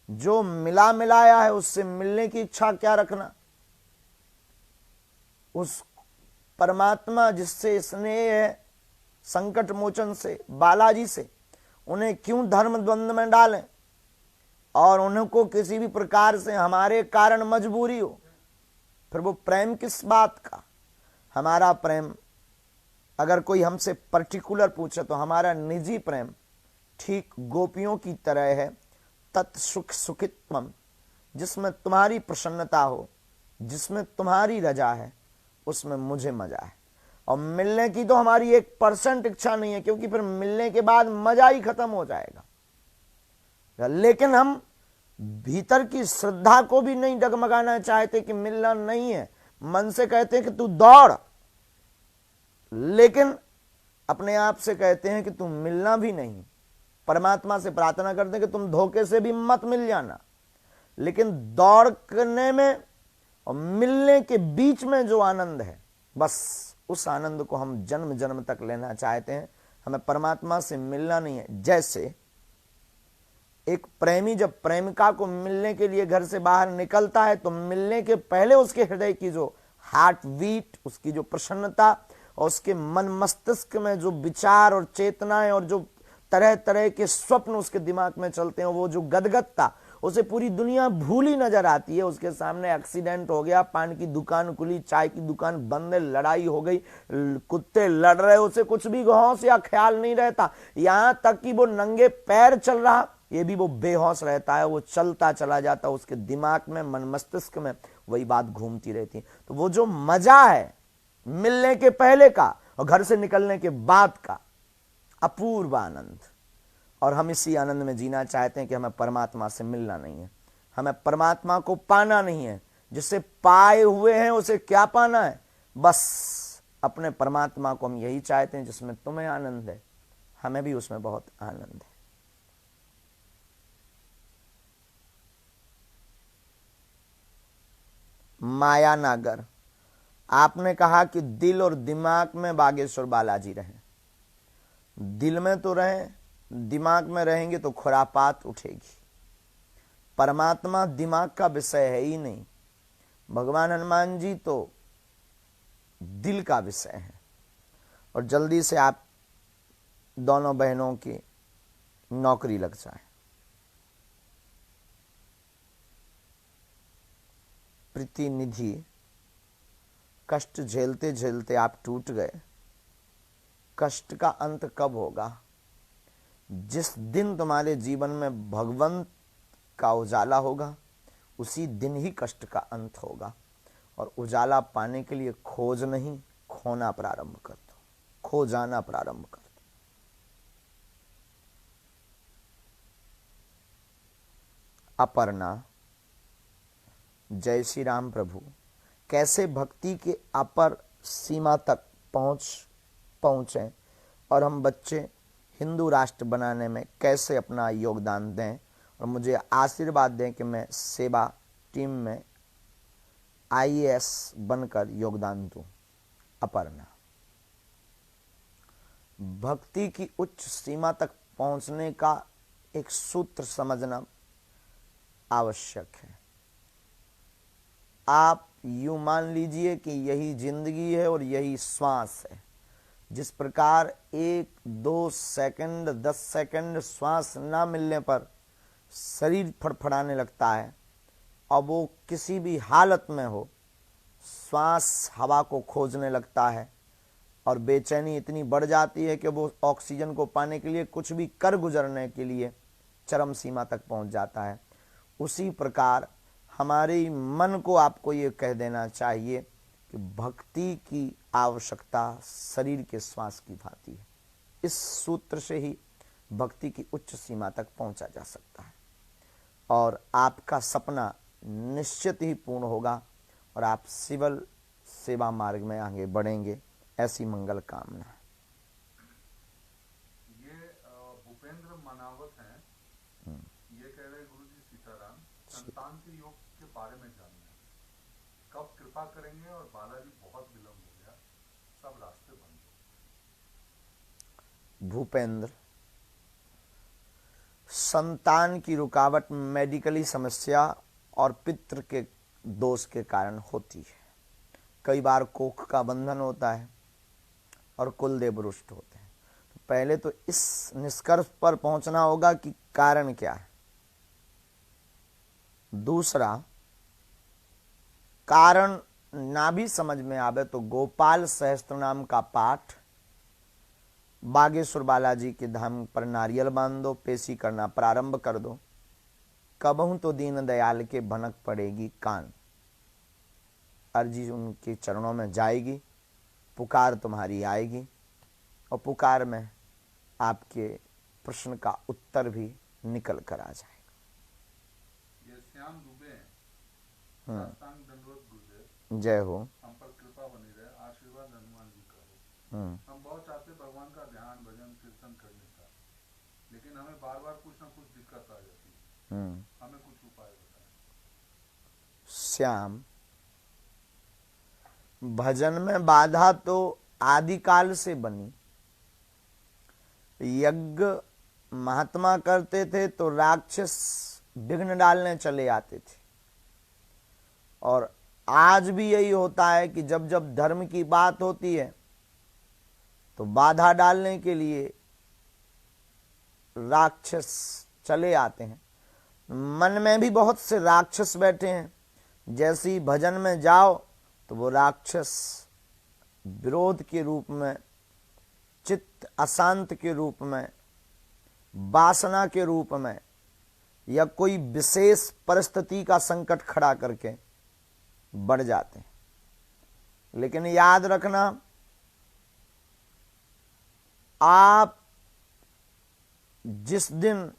C: जो मिला मिलाया है उससे मिलने की इच्छा क्या रखना? उस परमात्मा जिससे स्नेह है, संकट मोचन से, बालाजी से, उन्हें क्यों धर्म द्वंद्व में डालें और उनको किसी भी प्रकार से हमारे कारण मजबूरी हो? फिर वो प्रेम किस बात का? हमारा प्रेम अगर कोई हमसे पर्टिकुलर पूछे तो हमारा निजी प्रेम ठीक गोपियों की तरह है, तत्सुख सुखित्वम, जिसमें तुम्हारी प्रसन्नता हो, जिसमें तुम्हारी रजा है, उसमें मुझे मजा है। और मिलने की तो हमारी 1% इच्छा नहीं है, क्योंकि फिर मिलने के बाद मजा ही खत्म हो जाएगा। लेकिन हम भीतर की श्रद्धा को भी नहीं डगमगाना चाहते कि मिलना नहीं है। मन से कहते हैं कि तू दौड़, लेकिन अपने आप से कहते हैं कि तुम मिलना भी नहीं। परमात्मा से प्रार्थना करते हैं कि तुम धोखे से भी मत मिल जाना। लेकिन दौड़ने में और मिलने के बीच में जो आनंद है, बस उस आनंद को हम जन्म जन्म तक लेना चाहते हैं। हमें परमात्मा से मिलना नहीं है। जैसे एक प्रेमी जब प्रेमिका को मिलने के लिए घर से बाहर निकलता है, तो मिलने के पहले उसके हृदय की जो हार्ट बीट, उसकी जो प्रसन्नता और उसके मन मस्तिष्क में जो विचार और चेतनाएं और जो तरह तरह के स्वप्न उसके दिमाग में चलते हैं, वो जो गदगदता, उसे पूरी दुनिया भूली नजर आती है। उसके सामने एक्सीडेंट हो गया, पान की दुकान खुली, चाय की दुकान बंद है, लड़ाई हो गई, कुत्ते लड़ रहे, उसे कुछ भी होश या ख्याल नहीं रहता। यहां तक कि वो नंगे पैर चल रहा, ये भी वो बेहोश रहता है, वो चलता चला जाता, उसके दिमाग में, मन मस्तिष्क में वही बात घूमती रहती है। तो वो जो मजा है मिलने के पहले का और घर से निकलने के बाद का, अपूर्व आनंद, और हम इसी आनंद में जीना चाहते हैं कि हमें परमात्मा से मिलना नहीं है, हमें परमात्मा को पाना नहीं है। जिसे पाए हुए हैं उसे क्या पाना है? बस अपने परमात्मा को हम यही चाहते हैं जिसमें तुम्हें आनंद है, हमें भी उसमें बहुत आनंद है। माया नागर, आपने कहा कि दिल और दिमाग में बागेश्वर बालाजी रहें। दिल में तो रहें, दिमाग में रहेंगे तो खुरापात उठेगी। परमात्मा दिमाग का विषय है ही नहीं। भगवान हनुमान जी तो दिल का विषय है। और जल्दी से आप दोनों बहनों की नौकरी लग जाए। प्रीतिनिधि, कष्ट झेलते झेलते आप टूट गए। कष्ट का अंत कब होगा? जिस दिन तुम्हारे जीवन में भगवंत का उजाला होगा, उसी दिन ही कष्ट का अंत होगा। और उजाला पाने के लिए खोज नहीं, खोना प्रारंभ कर दो, खो जाना प्रारंभ कर दो। अपर्णा, जय श्री राम प्रभु। कैसे भक्ति के अपर सीमा तक पहुंचे और हम बच्चे हिंदू राष्ट्र बनाने में कैसे अपना योगदान दें, और मुझे आशीर्वाद दें कि मैं सेवा टीम में IAS बनकर योगदान दूं। अपर्णा, भक्ति की उच्च सीमा तक पहुंचने का एक सूत्र समझना आवश्यक है। आप यूं मान लीजिए कि यही जिंदगी है और यही श्वास है। जिस प्रकार 1, 2 सेकंड, 10 सेकंड श्वास ना मिलने पर शरीर फड़फड़ाने लगता है, और वो किसी भी हालत में हो, श्वास हवा को खोजने लगता है और बेचैनी इतनी बढ़ जाती है कि वो ऑक्सीजन को पाने के लिए कुछ भी कर गुजरने के लिए चरम सीमा तक पहुंच जाता है। उसी प्रकार हमारे मन को आपको ये कह देना चाहिए कि भक्ति की आवश्यकता शरीर के श्वास की भांति है। इस सूत्र से ही भक्ति की उच्च सीमा तक पहुंचा जा सकता है, और आपका सपना निश्चित ही पूर्ण होगा और आप सिविल सेवा मार्ग में आगे बढ़ेंगे। ऐसी मंगल कामना।
B: ये भूपेंद्र मनावत हैं, ये कृपा करेंगे और बालाजी बहुत विलम्ब हो गया, सब रास्ते बंद हो।
C: भूपेंद्र, संतान की रुकावट मेडिकली समस्या और पितृ के दोष के कारण होती है। कई बार कोख का बंधन होता है और कुलदेव रुष्ट होते हैं। तो पहले तो इस निष्कर्ष पर पहुंचना होगा कि कारण क्या है। दूसरा, कारण ना भी समझ में आवे तो गोपाल सहस्त्रनाम का पाठ बागेश्वर बालाजी के धाम पर नारियल बांध दो, पेशी करना प्रारंभ कर दो। कबहू तो दीन दयाल के भनक पड़ेगी कान, अर्जी उनके चरणों में जाएगी, पुकार तुम्हारी आएगी और पुकार में आपके प्रश्न का उत्तर भी निकल कर आ जाएगा।
B: ये श्याम दुबे हैं, साष्टांग दंडवत गुरुदेव।
C: जय हो।
B: हम पर कृपा बनी रहे, आशीर्वाद हनुमान जी का हो। हम बहुत चाहते भगवान का ध्यान भजन कीर्तन करने का, लेकिन हमें बार बार कुछ ना कुछ दिक्कत आ जाती है। हमें कुछ उपाय बताएं।
C: श्याम, भजन में बाधा तो आदिकाल से बनी। यज्ञ महात्मा करते थे तो राक्षस विघ्न डालने चले आते थे, और आज भी यही होता है कि जब जब धर्म की बात होती है तो बाधा डालने के लिए राक्षस चले आते हैं। मन में भी बहुत से राक्षस बैठे हैं, जैसे ही भजन में जाओ तो वो राक्षस विरोध के रूप में, चित्त अशांत के रूप में, वासना के रूप में, या कोई विशेष परिस्थिति का संकट खड़ा करके बढ़ जाते हैं। लेकिन याद रखना, आप जिस दिन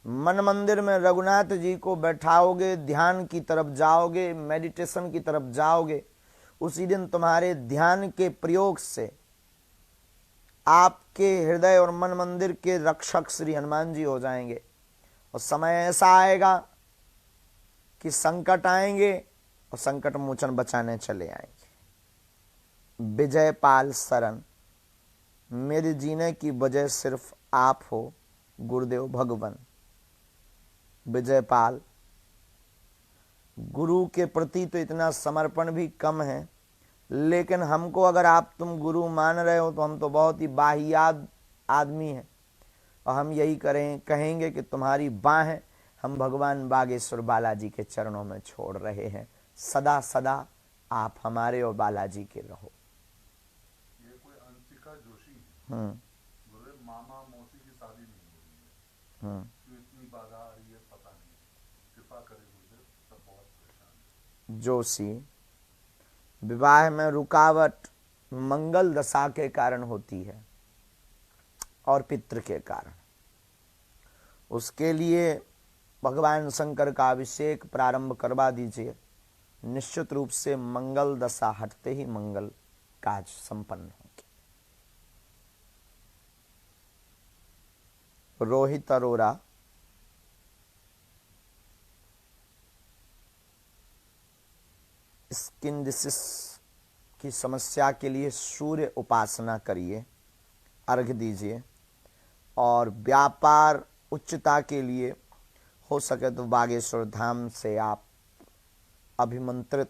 C: मन मंदिर में रघुनाथ जी को बैठाओगे, ध्यान की तरफ जाओगे, मेडिटेशन की तरफ जाओगे, उसी दिन तुम्हारे ध्यान के प्रयोग से आपके हृदय और मन मंदिर के रक्षक श्री हनुमान जी हो जाएंगे। और समय ऐसा आएगा कि संकट आएंगे और संकट मोचन बचाने चले आएंगे। विजय पाल शरण, मेरे जीने की वजह सिर्फ आप हो गुरुदेव भगवान। विजय पाल, गुरु के प्रति तो इतना समर्पण भी कम है, लेकिन हमको अगर आप तुम गुरु मान रहे हो तो हम तो बहुत ही बाहियात आदमी हैं, और हम यही कहेंगे कि तुम्हारी बाहें हम भगवान बागेश्वर बालाजी के चरणों में छोड़ रहे हैं। सदा सदा आप हमारे और बालाजी के रहो।
B: ये कोई अंशिका जोशी है। गुरुदेव, मामा मौसी की शादी नहीं हो रही है, क्यों इतनी बाधा आ रही है पता नहीं, कृपा करें गुरुदेव, सब बहुत परेशान है।
C: जोशी, विवाह में रुकावट मंगल दशा के कारण होती है और पितृ के कारण। उसके लिए भगवान शंकर का अभिषेक प्रारंभ करवा दीजिए। निश्चित रूप से मंगल दशा हटते ही मंगल काज संपन्न होंगे। रोहित अरोरा, स्किन डिसीज की समस्या के लिए सूर्य उपासना करिए, अर्घ दीजिए। और व्यापार उच्चता के लिए हो सके तो बागेश्वर धाम से आप अभिमंत्रित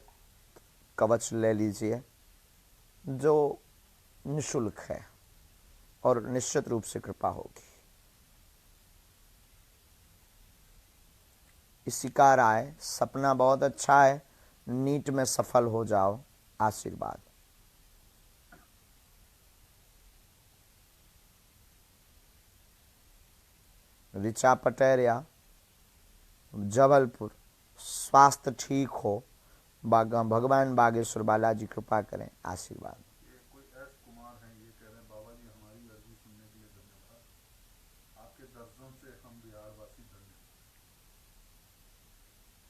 C: कवच ले लीजिए, जो निःशुल्क है, और निश्चित रूप से कृपा होगी। इसी का राय, सपना बहुत अच्छा है, नीट में सफल हो जाओ, आशीर्वाद। ऋचा पटेरिया, जबलपुर, स्वास्थ्य ठीक हो, भगवान बागेश्वर बालाजी कृपा करें, आशीर्वाद।
B: ये कोई एस कुमार हैं, ये कह रहे हैं बाबा जी हमारी अर्जी सुनने के लिए धन्यवाद, आपके दर्शन से हम बिहारवासी धन्य।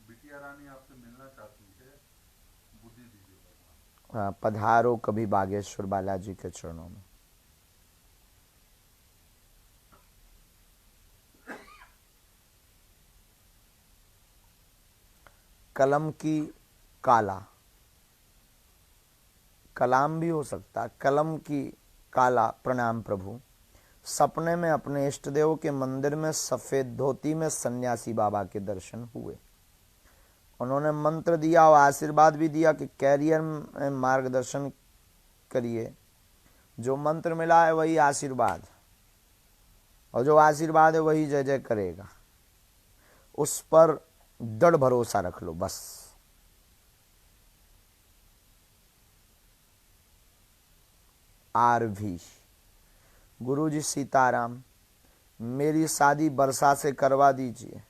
B: बिटिया रानी आपसे मिलना चाहती है, बुद्धि दीजिए भगवान।
C: पधारो कभी बागेश्वर बालाजी के चरणों में। कलम की काला, कलाम भी हो सकता, कलम की काला। प्रणाम प्रभु। सपने में अपने इष्ट देव के मंदिर में सफेद धोती में सन्यासी बाबा के दर्शन हुए। उन्होंने मंत्र दिया और आशीर्वाद भी दिया कि कैरियर में मार्गदर्शन करिए। जो मंत्र मिला है वही आशीर्वाद, और जो आशीर्वाद है वही जय जय करेगा। उस पर दृढ़ भरोसा रख लो बस। आरवी गुरुजी सीताराम, मेरी शादी वर्षा से करवा दीजिए।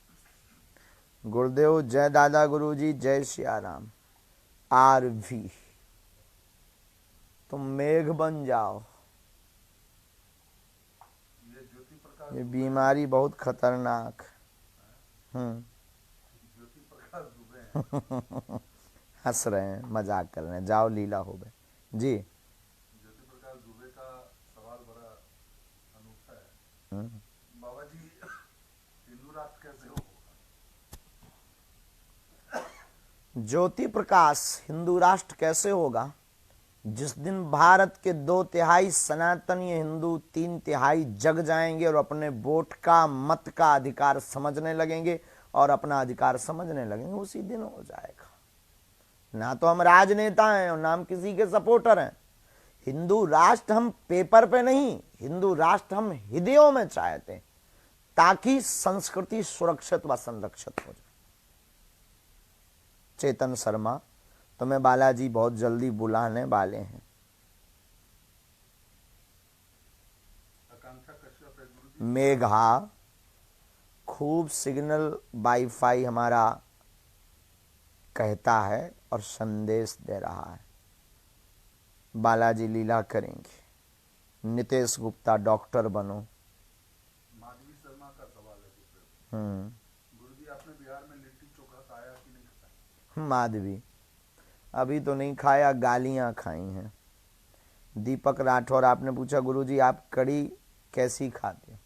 C: गुरुदेव जय दादा गुरुजी, जय सियाराम। आरवी तुम मेघ बन जाओ।
B: ये ज्योति प्रकाश
C: ये बीमारी बहुत खतरनाक।
B: ज्योति प्रकाश दुबे हैं।
C: हंस रहे हैं, मजाक कर रहे हैं, जाओ लीला हो गए जी।
B: ज्योति प्रकाश दुबे का सवाल बड़ा अनूठा है। बाबा जी, हिंदू राष्ट्र कैसे होगा?
C: ज्योति प्रकाश, हिंदू राष्ट्र कैसे होगा? जिस दिन भारत के 2/3 सनातनी हिंदू, 3/3 जग जाएंगे और अपने वोट का, मत का अधिकार समझने लगेंगे और अपना अधिकार समझने लगेंगे, उसी दिन हो जाएगा। ना तो हम राजनेता हैं और ना हम किसी के सपोर्टर हैं। हिंदू राष्ट्र हम पेपर पे नहीं, हिंदू राष्ट्र हम हृदयों में चाहते हैं, ताकि संस्कृति सुरक्षित व संरक्षित हो जाए। चेतन शर्मा, तुम्हें बालाजी बहुत जल्दी बुलाने वाले हैं।
B: आकांक्षा कश्यप है गुरुजी।
C: मेघा, खूब सिग्नल वाईफाई हमारा कहता है और संदेश दे रहा है। बालाजी लीला करेंगे। नितेश गुप्ता, डॉक्टर बनो।
B: माधवी शर्मा का सवाल है गुरुजी, आपने बिहार में लिट्टी चोखा खाया कि नहीं खाया?
C: माधवी, अभी तो नहीं खाया, गालियां खाई हैं। दीपक राठौर, आपने पूछा गुरुजी आप कड़ी कैसी खाते हो?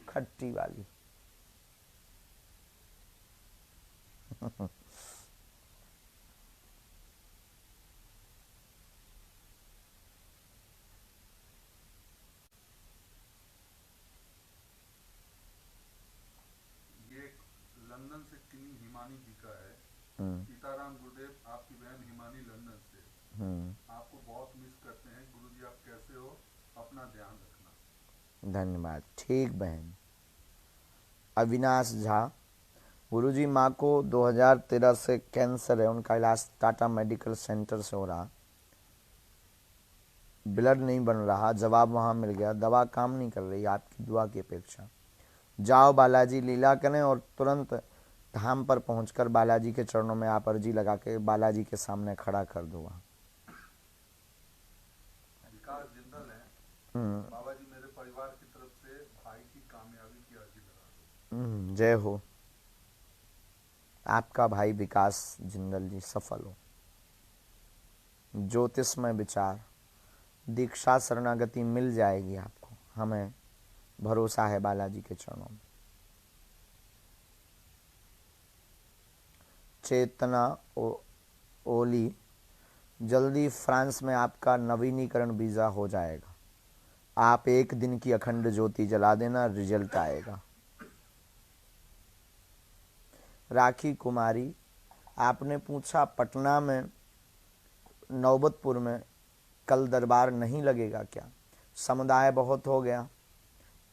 C: खट्टी वाली।
B: ये लंदन से किन्नी हिमानी जी का है। सीताराम गुरुदेव, आपकी बहन हिमानी लंदन से, आपको बहुत मिस करते हैं गुरुजी, आप कैसे हो? अपना ध्यान रखना।
C: धन्यवाद। ठीक बहन। अविनाश झा, गुरुजी माँ को 2013 से कैंसर है, उनका इलाज टाटा मेडिकल सेंटर से हो रहा, ब्लड नहीं बन रहा, जवाब वहाँ मिल गया, दवा काम नहीं कर रही, आपकी दुआ की अपेक्षा। जाओ बालाजी लीला करें और तुरंत धाम पर पहुंचकर बालाजी के चरणों में आप अर्जी लगा के बालाजी के सामने खड़ा कर दो वहाँ।
B: विकास जिंदल है, बाबा जी मेरे परिवार की तरफ से भाई की कामयाबी की अर्जी लगा दो।
C: जय हो। आपका भाई विकास जिंदल जी सफल हो। ज्योतिषमय विचार, दीक्षा शरणागति मिल जाएगी आपको, हमें भरोसा है बालाजी के चरणों में। चेतना ओली, जल्दी फ्रांस में आपका नवीनीकरण वीजा हो जाएगा। आप एक दिन की अखंड ज्योति जला देना, रिजल्ट आएगा। राखी कुमारी, आपने पूछा पटना में नौबतपुर में कल दरबार नहीं लगेगा क्या? समुदाय बहुत हो गया,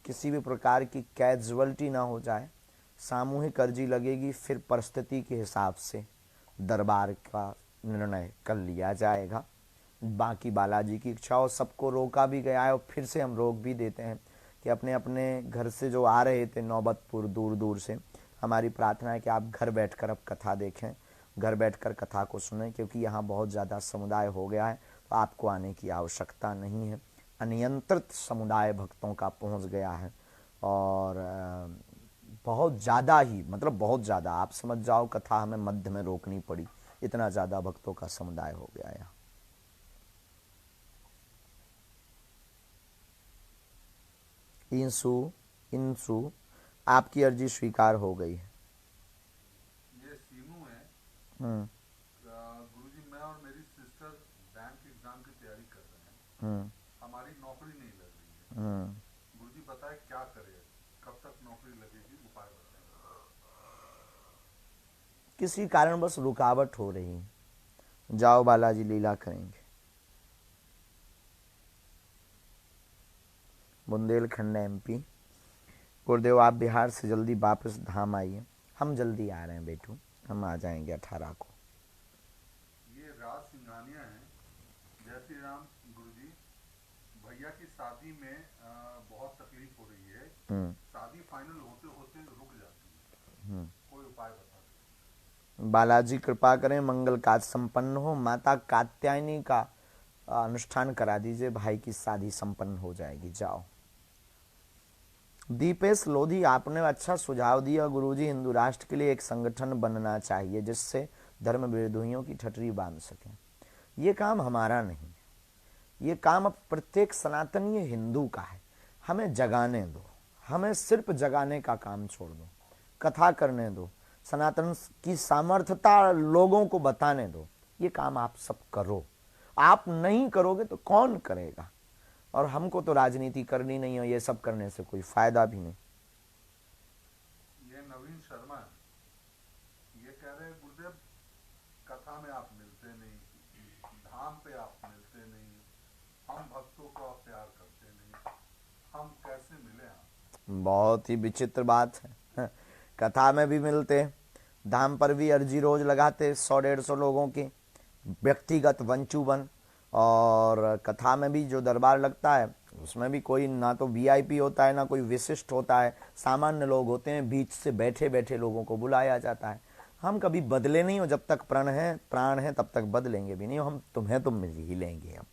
C: किसी भी प्रकार की कैजुअलिटी ना हो जाए, सामूहिक अर्जी लगेगी, फिर परिस्थिति के हिसाब से दरबार का निर्णय कर लिया जाएगा। बाकी बालाजी की इच्छा हो। सबको रोका भी गया है और फिर से हम रोक भी देते हैं कि अपने अपने घर से जो आ रहे थे नौबतपुर दूर दूर से, हमारी प्रार्थना है कि आप घर बैठकर अब कथा देखें, घर बैठकर कथा को सुनें, क्योंकि यहाँ बहुत ज़्यादा समुदाय हो गया है, तो आपको आने की आवश्यकता नहीं है। अनियंत्रित समुदाय भक्तों का पहुँच गया है और बहुत ज़्यादा ही, मतलब बहुत ज़्यादा, आप समझ जाओ कथा हमें मध्य में रोकनी पड़ी, इतना ज़्यादा भक्तों का समुदाय हो गया यहाँ। इंसु, आपकी अर्जी स्वीकार हो गई है।
B: ये सीनू है। गुरुजी, मैं और मेरी सिस्टर बैंक एग्जाम की तैयारी कर रहे हैं, हमारी नौकरी नहीं लग रही है, गुरुजी बताए क्या करे, कब तक नौकरी लगेगी, उपाय बताएं।
C: किसी कारणवश रुकावट हो रही, जाओ बालाजी लीला करेंगे। बुंदेलखंड MP। गुरुदेव आप बिहार से जल्दी वापस धाम आइए। हम जल्दी आ रहे हैं बेटू, हम आ जाएंगे 18 को।
B: ये राज सिंघानिया है। जय श्री राम गुरुजी, भैया की शादी में बहुत तकलीफ हो रही है, शादी फाइनल होते होते रुक जाती है, कोई उपाय बता दें।
C: बालाजी कृपा करें, मंगल काज संपन्न हो। माता कात्यायनी का अनुष्ठान करा दीजिए, भाई की शादी संपन्न हो जाएगी। जाओ। दीपेश लोधी, आपने अच्छा सुझाव दिया गुरुजी। हिंदू राष्ट्र के लिए एक संगठन बनना चाहिए जिससे धर्म विरोधियों की ठटरी बांध सके। ये काम हमारा नहीं है, ये काम अब प्रत्येक सनातनीय हिंदू का है। हमें जगाने दो, हमें सिर्फ जगाने का काम छोड़ दो, कथा करने दो, सनातन की सामर्थ्यता लोगों को बताने दो। ये काम आप सब करो। आप नहीं करोगे तो कौन करेगा? और हमको तो राजनीति करनी नहीं है, ये सब करने से कोई फायदा भी नहीं।
B: ये नवीन शर्मा है, ये कह रहे हैं गुरुदेव कथा में आप मिलते नहीं, धाम पे आप मिलते नहीं, हम भक्तों को आप प्यार करते नहीं, हम कैसे मिले आप?
C: बहुत ही विचित्र बात है। कथा में भी मिलते, धाम पर भी अर्जी रोज लगाते 100-150 लोगों की, व्यक्तिगत वंचुवन। और कथा में भी जो दरबार लगता है उसमें भी कोई ना तो VIP होता है, ना कोई विशिष्ट होता है, सामान्य लोग होते हैं। बीच से बैठे बैठे लोगों को बुलाया जाता है। हम कभी बदले नहीं हो, जब तक प्राण है तब तक बदलेंगे भी नहीं। हम तुम्हें तो मिल ही लेंगे। हम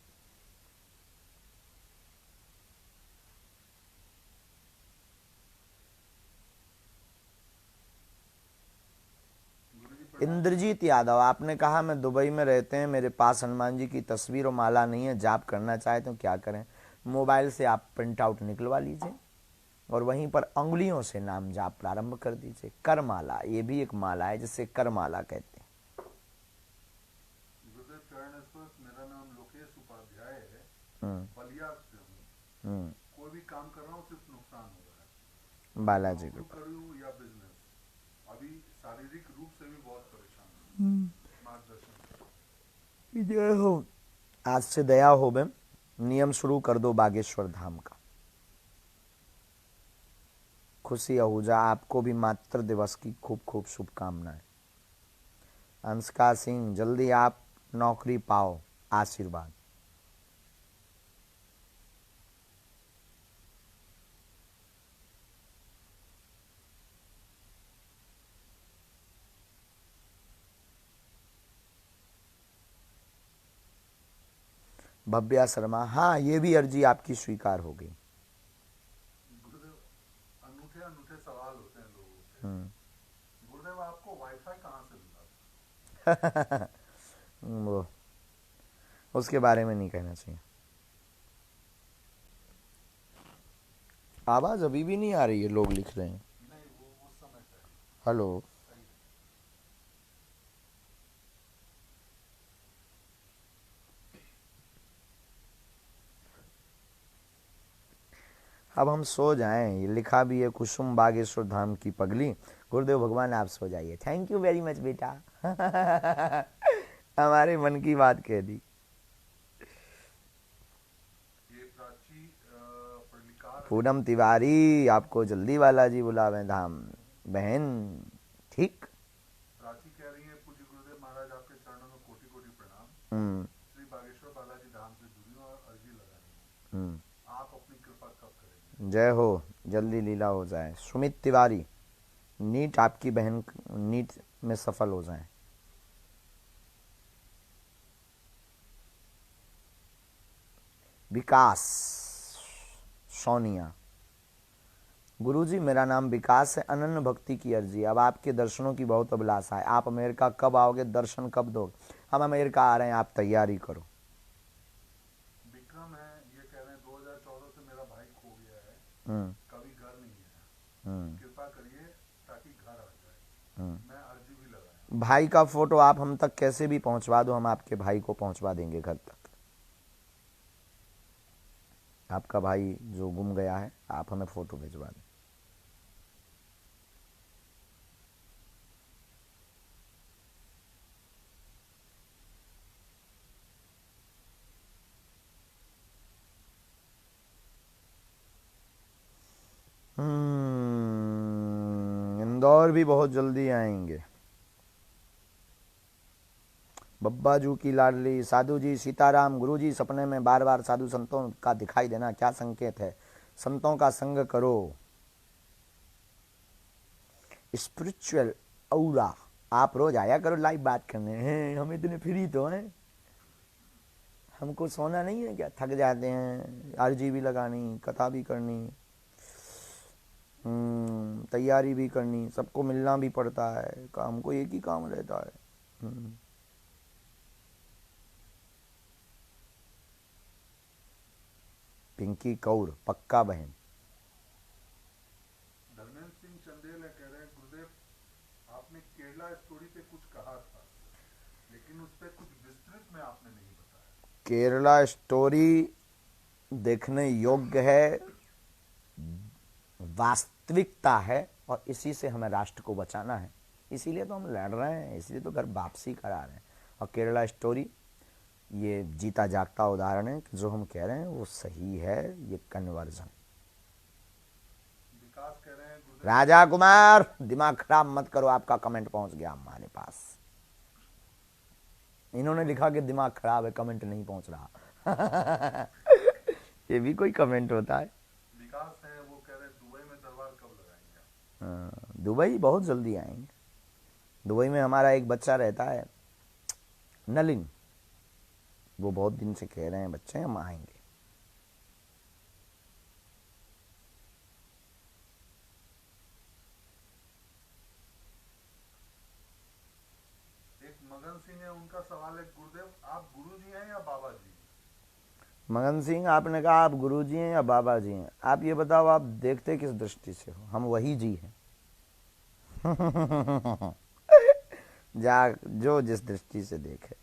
C: इंद्रजीत यादव, आपने कहा मैं दुबई में रहते हैं, मेरे पास हनुमान जी की तस्वीर और माला नहीं है, जाप करना चाहे तो क्या करें? मोबाइल से आप प्रिंट आउट निकलवा लीजिए और वहीं पर अंगुलियों से नाम जाप प्रारंभ कर दीजिए। कर माला, ये भी एक माला है जिसे कर माला कहते हैं।
B: गुरुदेव चरण स्पर्श, मेरा नाम लोकेश उपाध्याय है, बलिया से हूँ, कोई भी काम कर रहा हूँ सिर्फ नुकसान हो रहा है।
C: बालाजी
B: नौकरी
C: को
B: करूँ या बिजनेस, अभी शारीरिक रूप से भी बहुत परेशान हूँ, मार्गदर्शन।
C: जय हो। आज से दया हो बे, नियम शुरू कर दो बागेश्वर धाम का। खुशी आहूजा, आपको भी मातृ दिवस की खूब खूब शुभकामनाएं। अंशका सिंह, जल्दी आप नौकरी पाओ, आशीर्वाद। भव्या शर्मा, हाँ ये भी अर्जी आपकी स्वीकार हो गई।
B: गुरुदेव अनूठे अनूठे सवाल होते हैं लोगों से। गुरुदेव आपको वाईफाई कहाँ से मिला?
C: वो उसके बारे में नहीं कहना चाहिए। आवाज अभी भी नहीं आ रही है, लोग लिख रहे हैं।
B: नहीं, वो उस समय का है।
C: हेलो,
B: सही है।
C: अब हम सो जाएं। ये लिखा भी है, कुसुम बागेश्वर धाम की पगली। गुरुदेव भगवान आप सो जाइए। थैंक यू वेरी मच बेटा। हमारे मन की बात कह दी।
B: ये प्राची प्रलिकार
C: पूनम तिवारी, आपको जल्दी बालाजी बुलावे धाम। बहन ठीक।
B: प्राची कह रही है, पूज्य गुरुदेव महाराज आपके चरणों में कोटि कोटि प्रणाम। श्री बागेश्वर बालाजी धाम से जुड़ी हूँ और अर्जी लगा रही हूँ, आप अपनी कृपा कब करेंगे?
C: जय हो, जल्दी लीला हो जाए। सुमित तिवारी, नीट आपकी बहन नीट में सफल हो जाए। विकास सोनिया, गुरुजी मेरा नाम विकास है, अनन्य भक्ति की अर्जी। अब आपके दर्शनों की बहुत अभिलाषा है। आप अमेरिका कब आओगे, दर्शन कब दोगे? हम अमेरिका आ रहे हैं, आप तैयारी करो।
B: विक्रम है, ये कह रहे हैं 2014 से मेरा भाई खो गया है, कभी घर नहीं आया, कृपा करिए ताकि घर आ जाए। मैं अर्जी भी लगाया।
C: भाई का फोटो आप हम तक कैसे भी पहुंचवा दो, हम आपके भाई को पहुंचवा देंगे घर तक। आपका भाई जो गुम गया है, आप हमें फोटो भिजवा दें। इंदौर भी बहुत जल्दी आएंगे। बब्बा जू की लाडली साधु जी सीताराम, गुरु जी सपने में बार बार साधु संतों का दिखाई देना क्या संकेत है? संतों का संग करो। स्पिरिचुअल औरा, आप रोज आया करो लाइव बात करने हैं, हम इतने फ्री तो हैं। हमको सोना नहीं है क्या? थक जाते हैं, आरजी भी लगानी, कथा भी करनी, तैयारी भी करनी, सबको मिलना भी पड़ता है, काम को एक ही काम रहता है। पिंकी कौर पक्का बहन।
B: धर्मेंद्र सिंह चंदेल है, कह रहे हैं गुरुदेव आपने केरला स्टोरी पे कुछ कहा था, लेकिन उस पर कुछ विस्तृत में आपने नहीं बताया।
C: केरला स्टोरी देखने योग्य है, वास्तविकता है, और इसी से हमें राष्ट्र को बचाना है। इसीलिए तो हम लड़ रहे हैं, इसीलिए तो घर वापसी करा रहे हैं। और केरला स्टोरी ये जीता जागता उदाहरण है कि जो हम कह रहे हैं वो सही है। ये कन्वर्जन।
B: विकास कह रहे हैं गुरुदेव
C: राजा कुमार दिमाग खराब मत करो, आपका कमेंट पहुंच गया हमारे पास। इन्होंने लिखा कि दिमाग खराब है, कमेंट नहीं पहुंच रहा। ये भी कोई कमेंट होता है?
B: विकास है, वो कह रहे हैं दुबई में दरबार कब लगाएंगे?
C: दुबई बहुत जल्दी आएंगे। दुबई में हमारा एक बच्चा रहता है, नलिन, वो बहुत दिन से कह रहे हैं बच्चे हम आएंगे।
B: एक मगन सिंह है, उनका सवाल है गुरुदेव आप गुरु जी हैं या बाबा जी?
C: मगन सिंह, आपने कहा आप गुरु जी हैं या बाबा जी हैं, आप ये बताओ आप देखते किस दृष्टि से हो? हम वही जी हैं। जा जो जिस दृष्टि से देखे।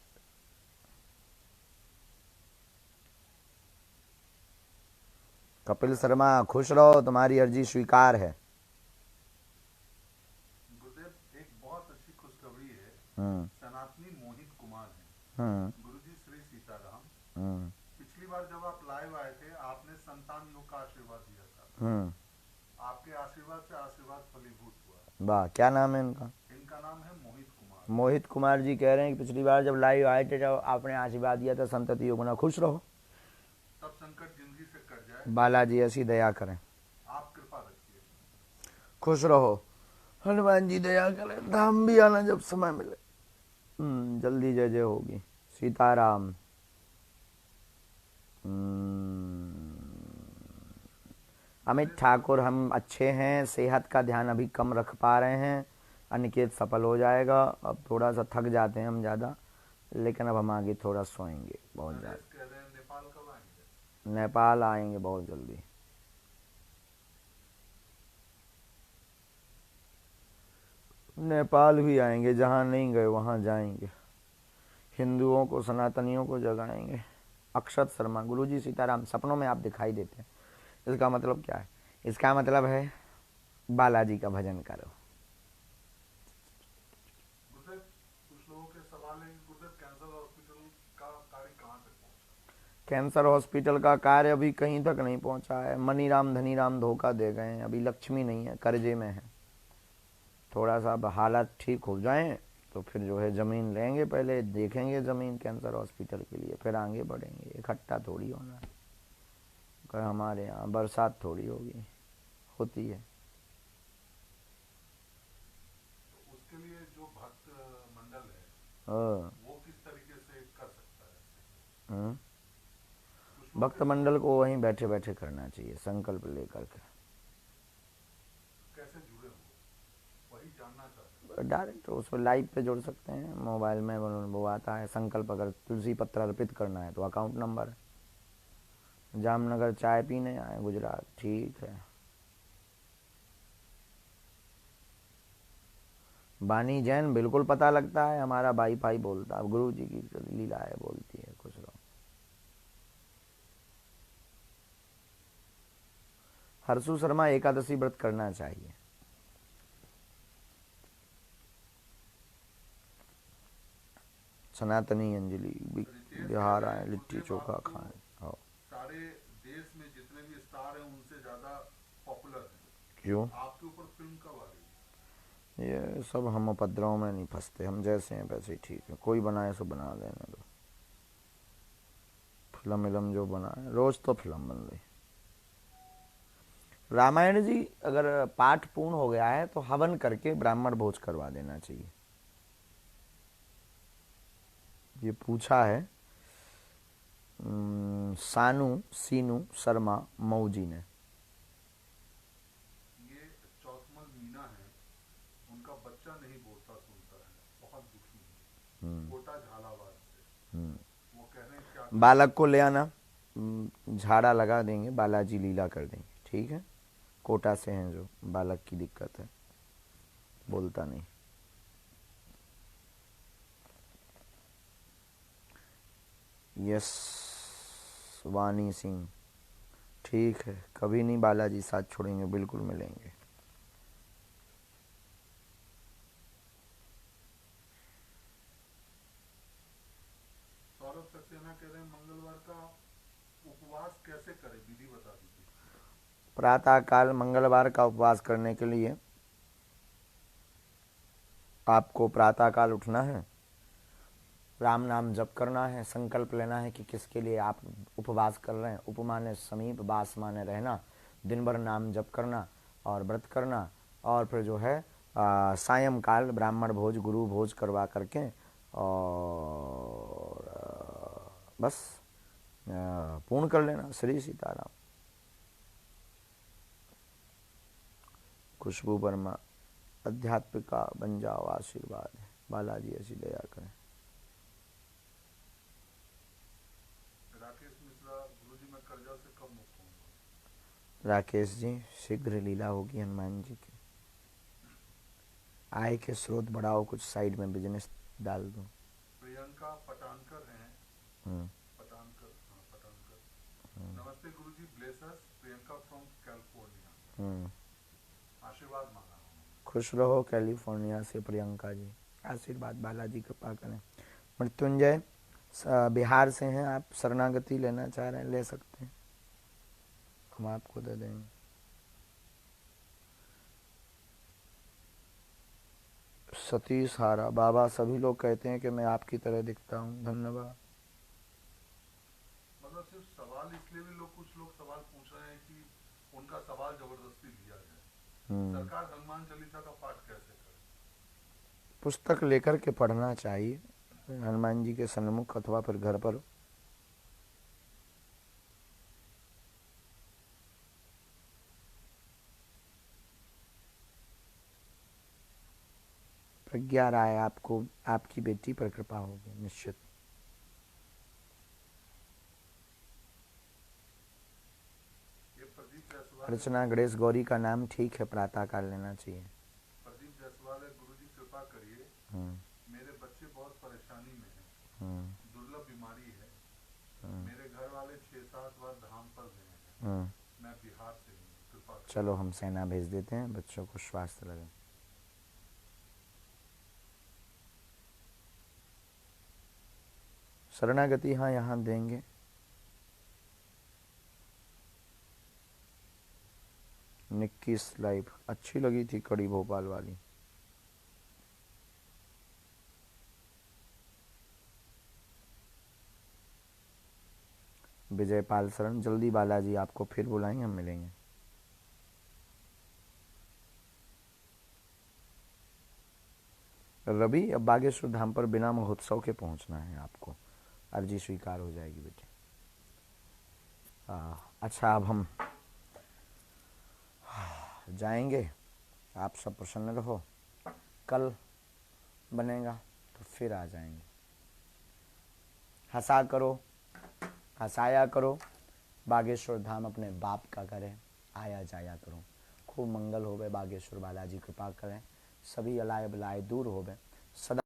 C: कपिल शर्मा खुश रहो, तुम्हारी अर्जी स्वीकार है।
B: गुरुदेव एक बहुत अच्छी खुशखबरी है, सनातनी मोहित कुमार है। गुरुजी श्री सीताराम, पिछली बार जब आप लाइव आए थे आपने संतान योग का आशीर्वाद दिया था। आपके आशीर्वाद से आशीर्वाद फलीभूत हुआ।
C: वाह, क्या नाम है इनका?
B: इनका नाम है मोहित कुमार।
C: मोहित कुमार जी कह रहे हैं कि पिछली बार जब लाइव आए थे, जब आपने आशीर्वाद दिया था संतति योग ना, खुश रहो,
B: तब संकट जिंदगी से कट जाए,
C: बालाजी ऐसी दया करें,
B: आप कृपा रखिए,
C: खुश रहो, हनुमान जी दया करें, धाम भी आना जब समय मिले। जल्दी जय जय होगी। सीताराम। अमित ठाकुर, हम अच्छे हैं, सेहत का ध्यान अभी कम रख पा रहे हैं, अनिकेत सफल हो जाएगा। अब थोड़ा सा थक जाते हैं हम ज़्यादा, लेकिन अब हम आगे थोड़ा सोएंगे बहुत ज़्यादा।
B: कह रहे हैं नेपाल कब आएंगे?
C: नेपाल आएंगे बहुत जल्दी। नेपाल भी आएंगे, जहाँ नहीं गए वहाँ जाएंगे, हिंदुओं को सनातनियों को जगाएंगे। अक्षत शर्मा, गुरुजी सीताराम, सपनों में आप दिखाई देते हैं, इसका मतलब क्या है? इसका मतलब है बालाजी का भजन करो।
B: गुरुदेव कुछ लोगों के सवाल है कि गुरुदेव कैंसर हॉस्पिटल का कार्य कहाँ तक पहुँचा?
C: कैंसर हॉस्पिटल का कार्य अभी कहीं तक नहीं पहुंचा है। मनीराम धनीराम धोखा दे गए हैं, अभी लक्ष्मी नहीं है, कर्जे में है। थोड़ा सा अब हालात ठीक हो जाएं तो फिर जो है ज़मीन लेंगे, पहले देखेंगे ज़मीन कैंसर हॉस्पिटल के लिए, फिर आगे बढ़ेंगे। इकट्ठा थोड़ी होना है, कर हमारे यहाँ बरसात थोड़ी होगी, होती है।
B: तो उसके लिए जो भक्त मंडल है वो किस तरीके से कर सकता है?
C: भक्त मंडल को वहीं बैठे बैठे करना चाहिए, संकल्प लेकर के।
B: कैसे जुड़े हो वही जानना चाहते हैं।
C: डायरेक्ट उसको लाइव पे जोड़ सकते हैं, मोबाइल में वो आता है संकल्प। अगर तुलसी पत्र अर्पित करना है तो अकाउंट नंबर है। जामनगर चाय पीने आए गुजरात, ठीक है। बानी जैन बिल्कुल पता लगता है, हमारा भाई भाई बोलता है, गुरु जी की लीला है, बोलती है कुछ लोग। हर्षु शर्मा एकादशी व्रत करना चाहिए। सनातनी अंजलि बिहार आए, लिट्टी चोखा खाएं। हाँ।
B: सारे देश में जितने भी स्टार हैं उनसे ज्यादा पॉपुलर हैं।
C: क्यों?
B: आपके ऊपर फिल्म कब आ रही है?
C: ये सब हम उपद्रव में नहीं फंसते, हम जैसे हैं वैसे ही ठीक है। कोई बनाए सो बना देने दो। फिल्म विलम जो बनाए, रोज तो फिल्म बन रही। रामायण जी अगर पाठ पूर्ण हो गया है तो हवन करके ब्राह्मण भोज करवा देना चाहिए। ये पूछा है सानू सीनू शर्मा मौजी ने।
B: ये चौथमल मीना है, उनका बच्चा नहीं बोलता सुनता है, बहुत दुखी है, कोटा झालावाड़ से। वो कह रहे हैं क्या
C: बालक को ले आना, झाड़ा लगा देंगे, बालाजी लीला कर देंगे, ठीक है। कोटा से हैं जो, बालक की दिक्कत है, बोलता नहीं। यस वानी सिंह, ठीक है, कभी नहीं बालाजी साथ छोड़ेंगे, बिल्कुल मिलेंगे।
B: सौरभ सक्सेना कह रहे हैं मंगलवार का उपवास कैसे करें, विधि बता दीजिए।
C: प्रातः काल मंगलवार का उपवास करने के लिए आपको प्रातः काल उठना है, राम नाम जप करना है, संकल्प लेना है कि किसके लिए आप उपवास कर रहे हैं। उपमाने समीप, वास माने रहना, दिन भर नाम जप करना और व्रत करना, और फिर जो है सायंकाल ब्राह्मण भोज, गुरु भोज करवा करके और बस पूर्ण कर लेना। श्री सीताराम। खुशबू वर्मा, अध्यात्मिका बन जाओ, आशीर्वाद है, बालाजी ऐसी दया करें।
B: राकेश मिश्रा, गुरुजी मैं कर्जा से कब मुक्त होऊंगा?
C: राकेश जी शीघ्र लीला होगी हनुमान जी की। आय के स्रोत बढ़ाओ, कुछ साइड में बिजनेस डाल दो।
B: प्रियंका पटानकर हैं, पटानकर, हाँ पटानकर। नमस्ते गुरुजी, bless us, Priyanka from California. आशीर्वाद मांगा हूँ।
C: खुश रहो कैलिफोर्निया से प्रियंका जी, आशीर्वाद, बालाजी कृपा करें। मृत्युंजय बिहार से हैं आप, शरणागति लेना चाह रहे हैं, ले सकते हैं, हम आपको दे देंगे। सतीश हारा, बाबा सभी लोग कहते हैं कि मैं आपकी तरह दिखता हूँ, धन्यवाद।
B: मतलब सिर्फ सवाल इसलिए भी लोग, कुछ लोग सवाल पूछ रहे हैं कि उनका सवाल जबरदस्ती लिया जाए। सरकार हनुमान चालीसा का पाठ कैसे करे?
C: पुस्तक लेकर के पढ़ना चाहिए हनुमान जी के सन्मुख, अथवा फिर घर पर। प्रज्ञा राय, आपको आपकी बेटी पर कृपा होगी निश्चित। अर्चना गणेश गौरी का नाम ठीक है, प्रातः काल लेना चाहिए।
B: प्रदीप जायसवाल है, गुरुजी कृपा करिए, मेरे बच्चे बहुत परेशानी में हैं, दुर्लभ बीमारी है, मेरे घर वाले 6-7 बार धाम पर गए हैं, मैं बिहार से हूँ, कृपा करिए।
C: चलो हम सेना भेज देते हैं, बच्चों को स्वास्थ्य लगे। शरणागति हाँ यहाँ देंगे। निक्कीस लाइफ अच्छी लगी थी, कड़ी भोपाल वाली। विजयपाल शरण, जल्दी बालाजी आपको फिर बुलाएंगे, हम मिलेंगे। रवि, अब बागेश्वर धाम पर बिना महोत्सव के पहुंचना है आपको, अर्जी स्वीकार हो जाएगी बेटे। अच्छा, अब हम जाएंगे, आप सब प्रसन्न रहो, कल बनेगा तो फिर आ जाएंगे। हंसा करो, हंसाया करो, बागेश्वर धाम अपने बाप का करें, आया जाया करो। खूब मंगल होवे, बागेश्वर बालाजी कृपा करें, सभी अलाय बलाय दूर होवे। सदा